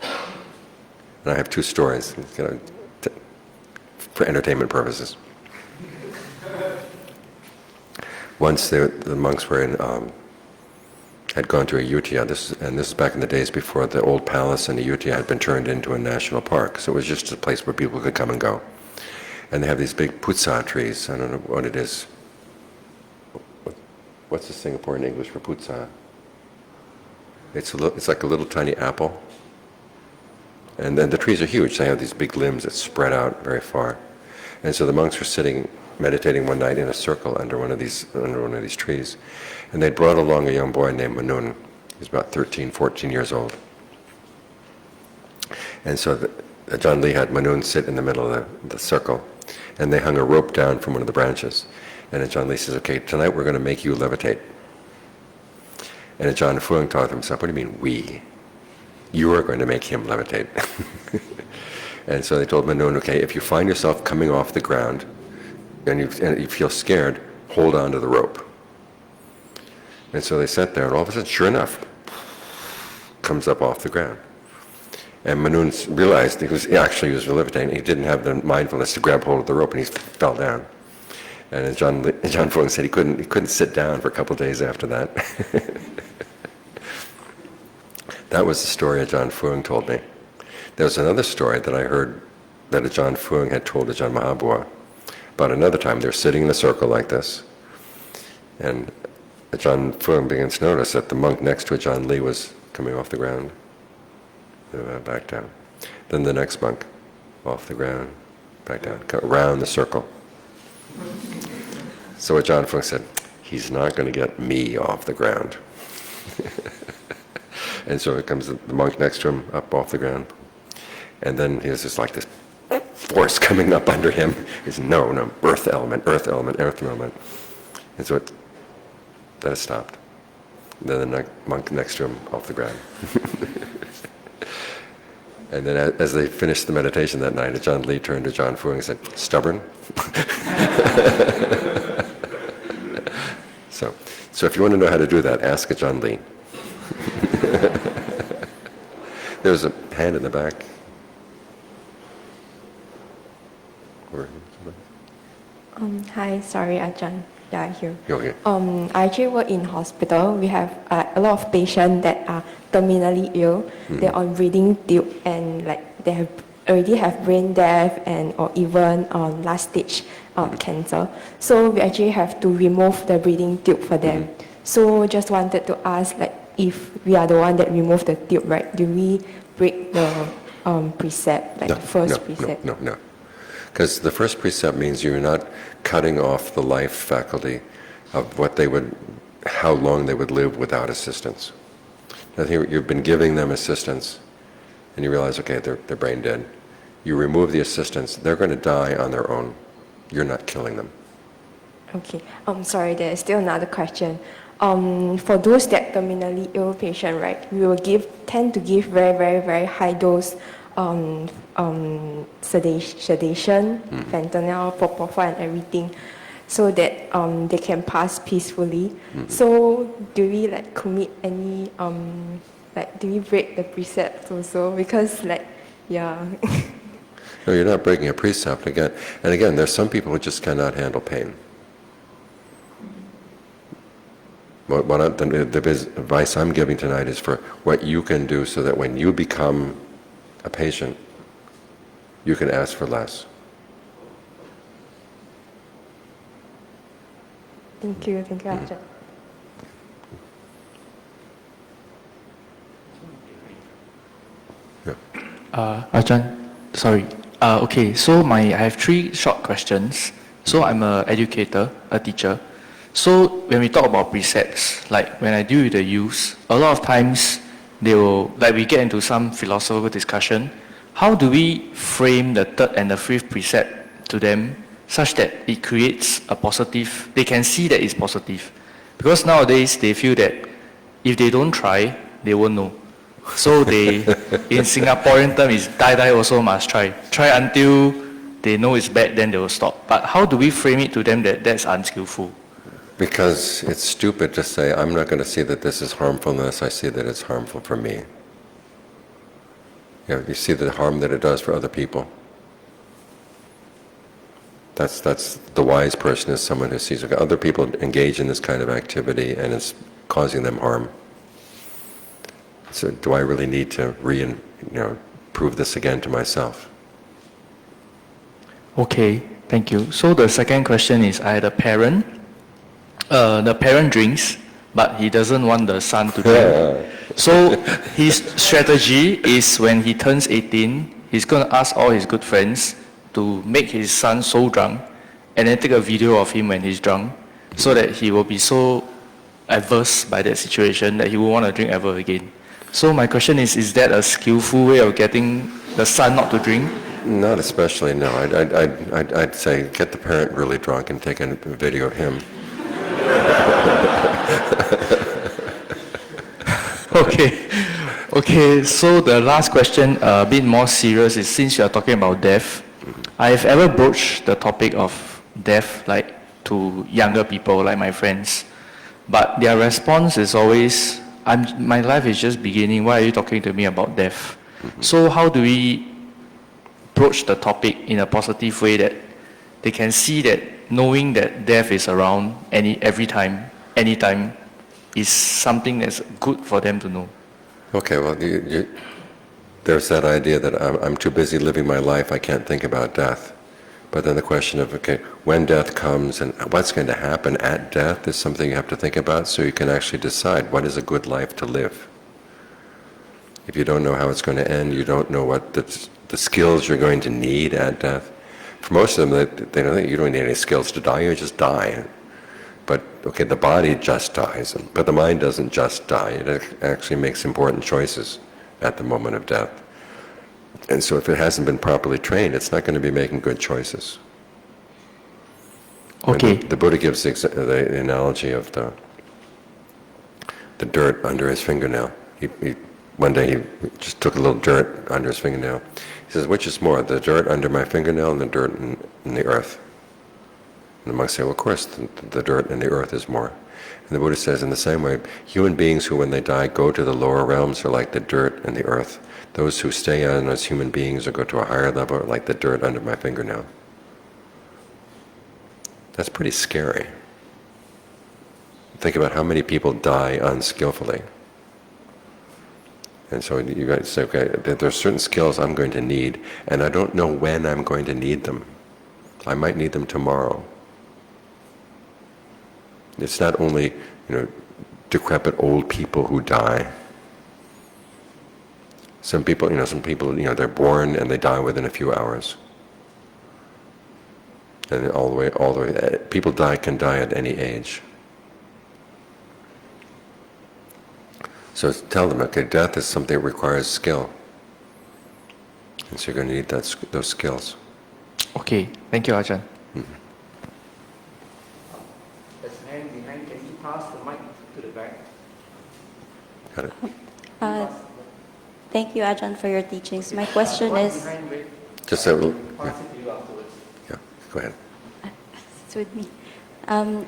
And I have two stories, for entertainment purposes. Once the monks were in, had gone to Ayutthaya, this is back in the days before the old palace in Ayutthaya had been turned into a national park. So it was just a place where people could come and go. And they have these big putsa trees. I don't know what it is. What's the Singaporean English for putsa? It's like a little tiny apple. And then the trees are huge. They have these big limbs that spread out very far. And so the monks were sitting, meditating one night in a circle under one of these trees. And they'd brought along a young boy named Manun. He was about 13, 14 years old. And so Ajaan Lee had Manun sit in the middle of the circle, and they hung a rope down from one of the branches. And Ajaan Lee says, okay, tonight we're going to make you levitate. And Ajahn Fuang thought to himself, what do you mean, we? You are going to make him levitate. And so they told Manun, okay, if you find yourself coming off the ground and you feel scared, hold on to the rope. And so they sat there, and all of a sudden, sure enough, comes up off the ground. And Manun realized he was levitating. He didn't have the mindfulness to grab hold of the rope, and he fell down. And Ajahn Fuang said he couldn't sit down for a couple of days after that. That was the story Ajahn Fuang told me. There was another story that I heard that Ajahn Fuang had told Ajahn Mahabua about another time. They were sitting in a circle like this, and Ajahn Fuang begins to notice that the monk next to Ajahn Lee was coming off the ground, back down. Then the next monk, off the ground, back down, around the circle. So Ajahn Fuang said, he's not going to get me off the ground. And so it comes the monk next to him, up off the ground. And then he was just like this force coming up under him. He's no, earth element. And so that stopped. And then the monk next to him, off the ground. And then as they finished the meditation that night, Ajaan Lee turned to John Fu and said, "Stubborn?" So if you want to know how to do that, ask Ajaan Lee. There's a hand in the back. Hi, sorry, Ajahn. Yeah, here. Okay. I actually work in hospital. We have a lot of patients that are terminally ill. They're on breathing tube and like they have already have brain death and or even last stage cancer. So we actually have to remove the breathing tube for them. So just wanted to ask, like, if we are the one that remove the tube, right? Do we break the precept, like first precept? No. Because the first precept means you're not cutting off the life faculty of how long they would live without assistance. Now here you've been giving them assistance, and you realize, okay, they're brain dead. You remove the assistance, they're going to die on their own. You're not killing them. Okay. Sorry, there's still another question. For those that terminally ill patient, right, we will tend to give very, very, very high dose sedation, fentanyl, propofol, and everything, so that they can pass peacefully. So do we like commit any do we break the precepts also? Because yeah. No, you're not breaking a precept again. And again, there's some people who just cannot handle pain. The advice I'm giving tonight is for what you can do so that when you become a patient, you can ask for less. Thank you, Ajahn. Ajahn, sorry. Okay, so I have 3 short questions. So I'm an educator, a teacher. So when we talk about precepts, like when I deal with the youth, a lot of times they will, we get into some philosophical discussion. How do we frame the 3rd and the 5th precept to them such that it creates a positive, they can see that it's positive? Because nowadays they feel that if they don't try, they won't know. So they, in Singaporean term, is die also must try. Try until they know it's bad, then they will stop. But how do we frame it to them that that's unskillful? Because it's stupid to say, I'm not going to see that this is harmful unless I see that it's harmful for me. You see the harm that it does for other people. That's the wise person, is someone who sees other people engage in this kind of activity and it's causing them harm. So do I really need to prove this again to myself? Okay, thank you. So the second question is, I had a parent. The parent drinks, but he doesn't want the son to drink. So his strategy is when he turns 18, he's going to ask all his good friends to make his son so drunk and then take a video of him when he's drunk so that he will be so adverse by that situation that he won't want to drink ever again. So my question is that a skillful way of getting the son not to drink? Not especially, no. I'd say get the parent really drunk and take a video of him. Okay, so the last question, a bit more serious, is since you are talking about death, I have ever broached the topic of death to younger people, like my friends, but their response is always, my life is just beginning, why are you talking to me about death? So how do we broach the topic in a positive way that they can see that knowing that death is around every time, anytime, is something that's good for them to know? Okay, well, there's that idea that I'm too busy living my life, I can't think about death. But then the question of, okay, when death comes and what's going to happen at death is something you have to think about, so you can actually decide what is a good life to live. If you don't know how it's going to end, you don't know what the skills you're going to need at death. For most of them, they don't think you don't need any skills to die, you just die. But, okay, the body just dies, but the mind doesn't just die. It actually makes important choices at the moment of death. And so if it hasn't been properly trained, it's not going to be making good choices. Okay. The Buddha gives the analogy of the dirt under his fingernail. one day he just took a little dirt under his fingernail. He says, which is more, the dirt under my fingernail and the dirt in the earth? And the monks say, well, of course, the dirt in the earth is more. And the Buddha says, in the same way, human beings who, when they die, go to the lower realms are like the dirt in the earth. Those who stay on as human beings or go to a higher level are like the dirt under my fingernail. That's pretty scary. Think about how many people die unskillfully. And so you guys say, okay, there are certain skills I'm going to need, and I don't know when I'm going to need them. I might need them tomorrow. It's not only, decrepit old people who die. Some people, they're born and they die within a few hours. And all the way, people can die at any age. So tell them, okay, death is something that requires skill. And so you're going to need those skills. Okay, thank you, Ajahn. There's a hand behind. Can you pass the mic to the back? Got it. Thank you, Ajahn, for your teachings. My question is... Just so, Pass it to you afterwards. yeah, go ahead. It's with me.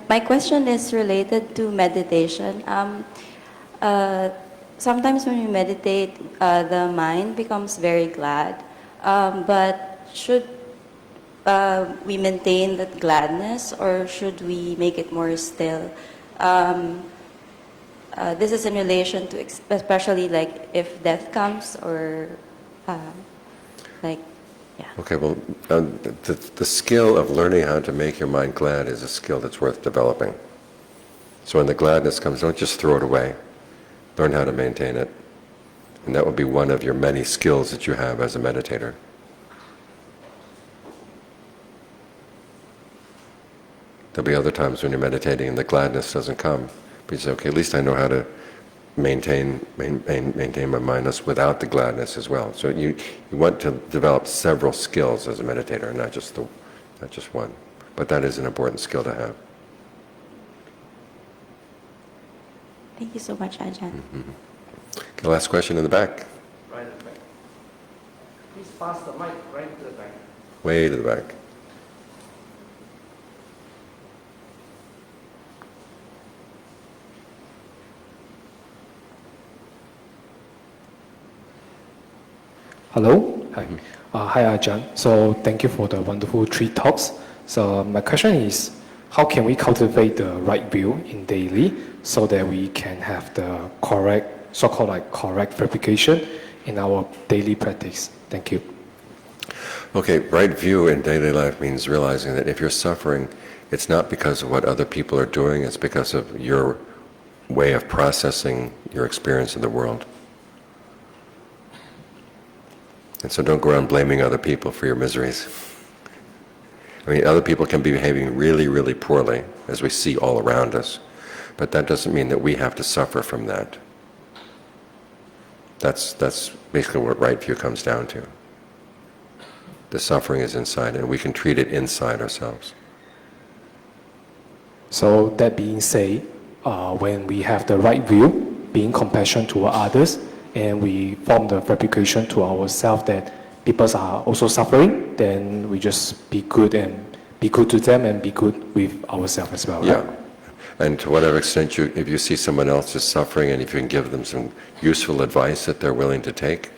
My question is related to meditation. Sometimes when we meditate, the mind becomes very glad. But should we maintain that gladness, or should we make it more still? This is in relation to, especially like if death comes, or Okay, well, the skill of learning how to make your mind glad is a skill that's worth developing. So when the gladness comes, don't just throw it away. Learn how to maintain it. And that will be one of your many skills that you have as a meditator. There'll be other times when you're meditating and the gladness doesn't come. But you say, okay, at least I know how to maintain my mindness without the gladness as well. So you want to develop several skills as a meditator, not just one. But that is an important skill to have. Thank you so much, Ajahn. Mm-hmm. Okay, last question in the back. Right at the back. Please pass the mic right to the back. Way to the back. Hello. Hi. Hi, Ajahn. So thank you for the wonderful 3 talks. So my question is, how can we cultivate the right view in daily so that we can have the correct, so-called like correct verification in our daily practice? Thank you. Okay, right view in daily life means realizing that if you're suffering, it's not because of what other people are doing, it's because of your way of processing your experience in the world. And so don't go around blaming other people for your miseries. I mean, other people can be behaving really, really poorly, as we see all around us. But that doesn't mean that we have to suffer from that. That's basically what right view comes down to. The suffering is inside, and we can treat it inside ourselves. So that being said, when we have the right view, being compassionate toward others, and we form the fabrication to ourselves that people are also suffering, then we just be good to them and be good with ourselves as well. Yeah. Right? And to whatever extent if you see someone else is suffering and if you can give them some useful advice that they're willing to take,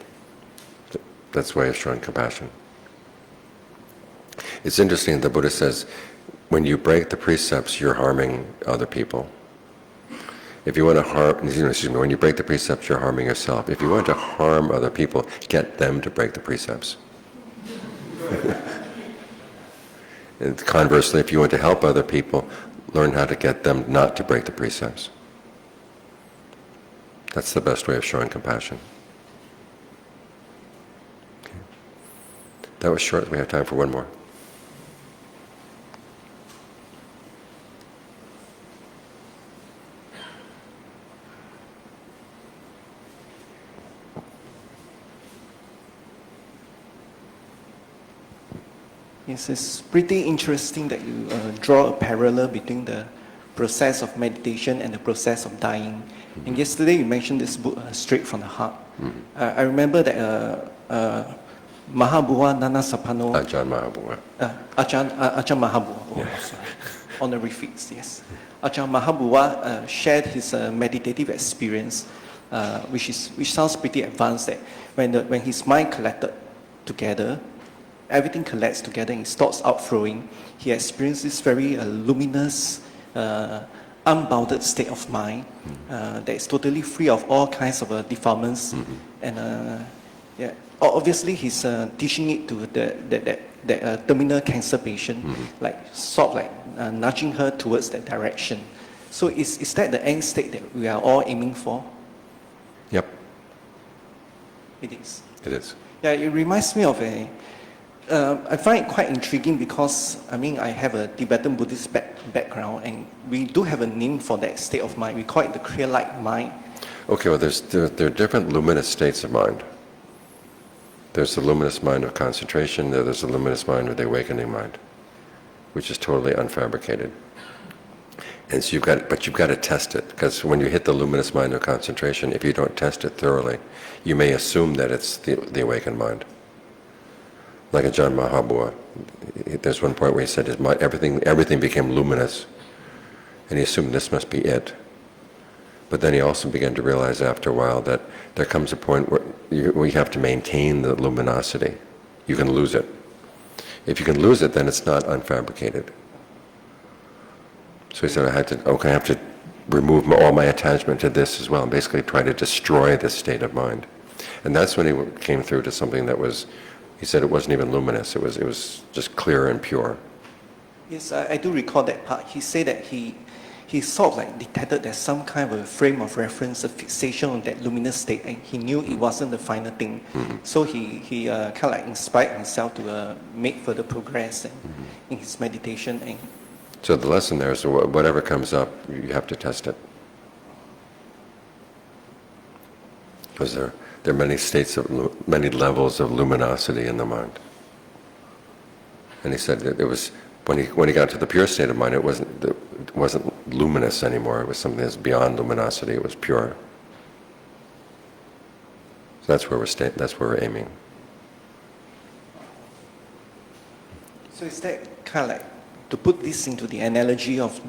that's the way of showing compassion. It's interesting, the Buddha says, when you break the precepts, you're harming other people. If you want to harm, when you break the precepts, you're harming yourself. If you want to harm other people, get them to break the precepts. And conversely, if you want to help other people, learn how to get them not to break the precepts. That's the best way of showing compassion. Okay. That was short. We have time for one more. Yes, it's pretty interesting that you draw a parallel between the process of meditation and the process of dying. And yesterday you mentioned this book, Straight from the Heart. I remember that Mahabua Nana Sapano, Ajaan Mahabua. Ajaan Mahabua, sorry, honorifics, yes. Ajaan Mahabua shared his meditative experience, which sounds pretty advanced. That when his mind collected together, everything collects together and his thoughts outflowing, he experienced this very luminous, unbounded state of mind that is totally free of all kinds of defilements. And yeah, obviously he's teaching it to that terminal cancer patient, like sort of like nudging her towards that direction. So is that the end state that we are all aiming for? Yep, It is. it is. Yeah, it reminds me of I find it quite intriguing because, I mean, I have a Tibetan Buddhist background, and we do have a name for that state of mind. We call it the clear light mind. Okay, well, there are different luminous states of mind. There's the luminous mind of concentration, there's the luminous mind of the awakening mind, which is totally unfabricated. And so you've got to test it, because when you hit the luminous mind of concentration, if you don't test it thoroughly, you may assume that it's the awakened mind. Like Ajaan Mahabua, there's one point where he said his mind, everything became luminous, and he assumed this must be it. But then he also began to realize after a while that there comes a point where we have to maintain the luminosity. You can lose it. If you can lose it, then it's not unfabricated. So he said, I have to remove all my attachment to this as well, and basically try to destroy this state of mind. And that's when he came through to something that was, he said it wasn't even luminous, it was just clear and pure. Yes, I do recall that part. He said that he sort of like detected there's some kind of a frame of reference, a fixation on that luminous state, and he knew it wasn't the final thing. So he kind of like inspired himself to make further progress in his meditation. And So the lesson there is whatever comes up, you have to test it. Because there are many states of, many levels of luminosity in the mind. And he said that it was, when he got to the pure state of mind, it wasn't luminous anymore. It was something that's beyond luminosity. It was pure. So that's where we're aiming. so is that kind of like, to put this into the analogy of,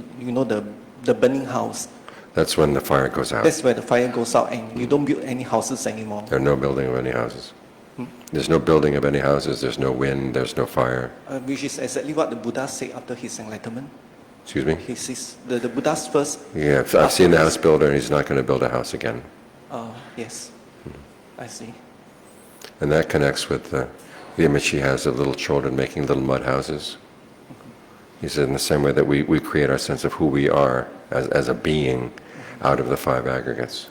the burning house? That's when the fire goes out. That's where the fire goes out and you don't build any houses anymore. There's no building of any houses. There's no building of any houses, there's no wind, there's no fire. Which is exactly what the Buddha said after his enlightenment. Excuse me? He says, the Buddha's first... Yeah, I've seen the house builder and he's not going to build a house again. Yes, I see. And that connects with the image he has of little children making little mud houses. He said in the same way that we create our sense of who we are as a being out of the five aggregates.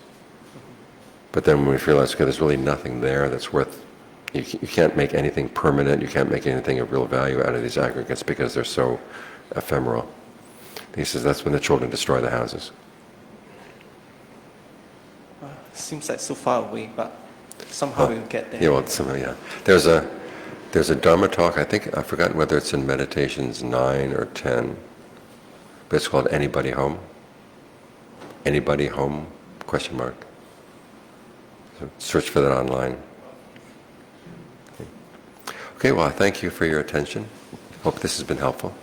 But then when we realize, okay, there's really nothing there that's worth, you can't make anything permanent, you can't make anything of real value out of these aggregates because they're so ephemeral. He says that's when the children destroy the houses. Seems like so far away, but somehow we'll get there. Yeah, well, somehow, yeah. There's a Dharma talk, I've forgotten whether it's in Meditations 9 or 10, but it's called Anybody Home? Anybody Home? ? So search for that online. Okay, well, thank you for your attention. Hope this has been helpful.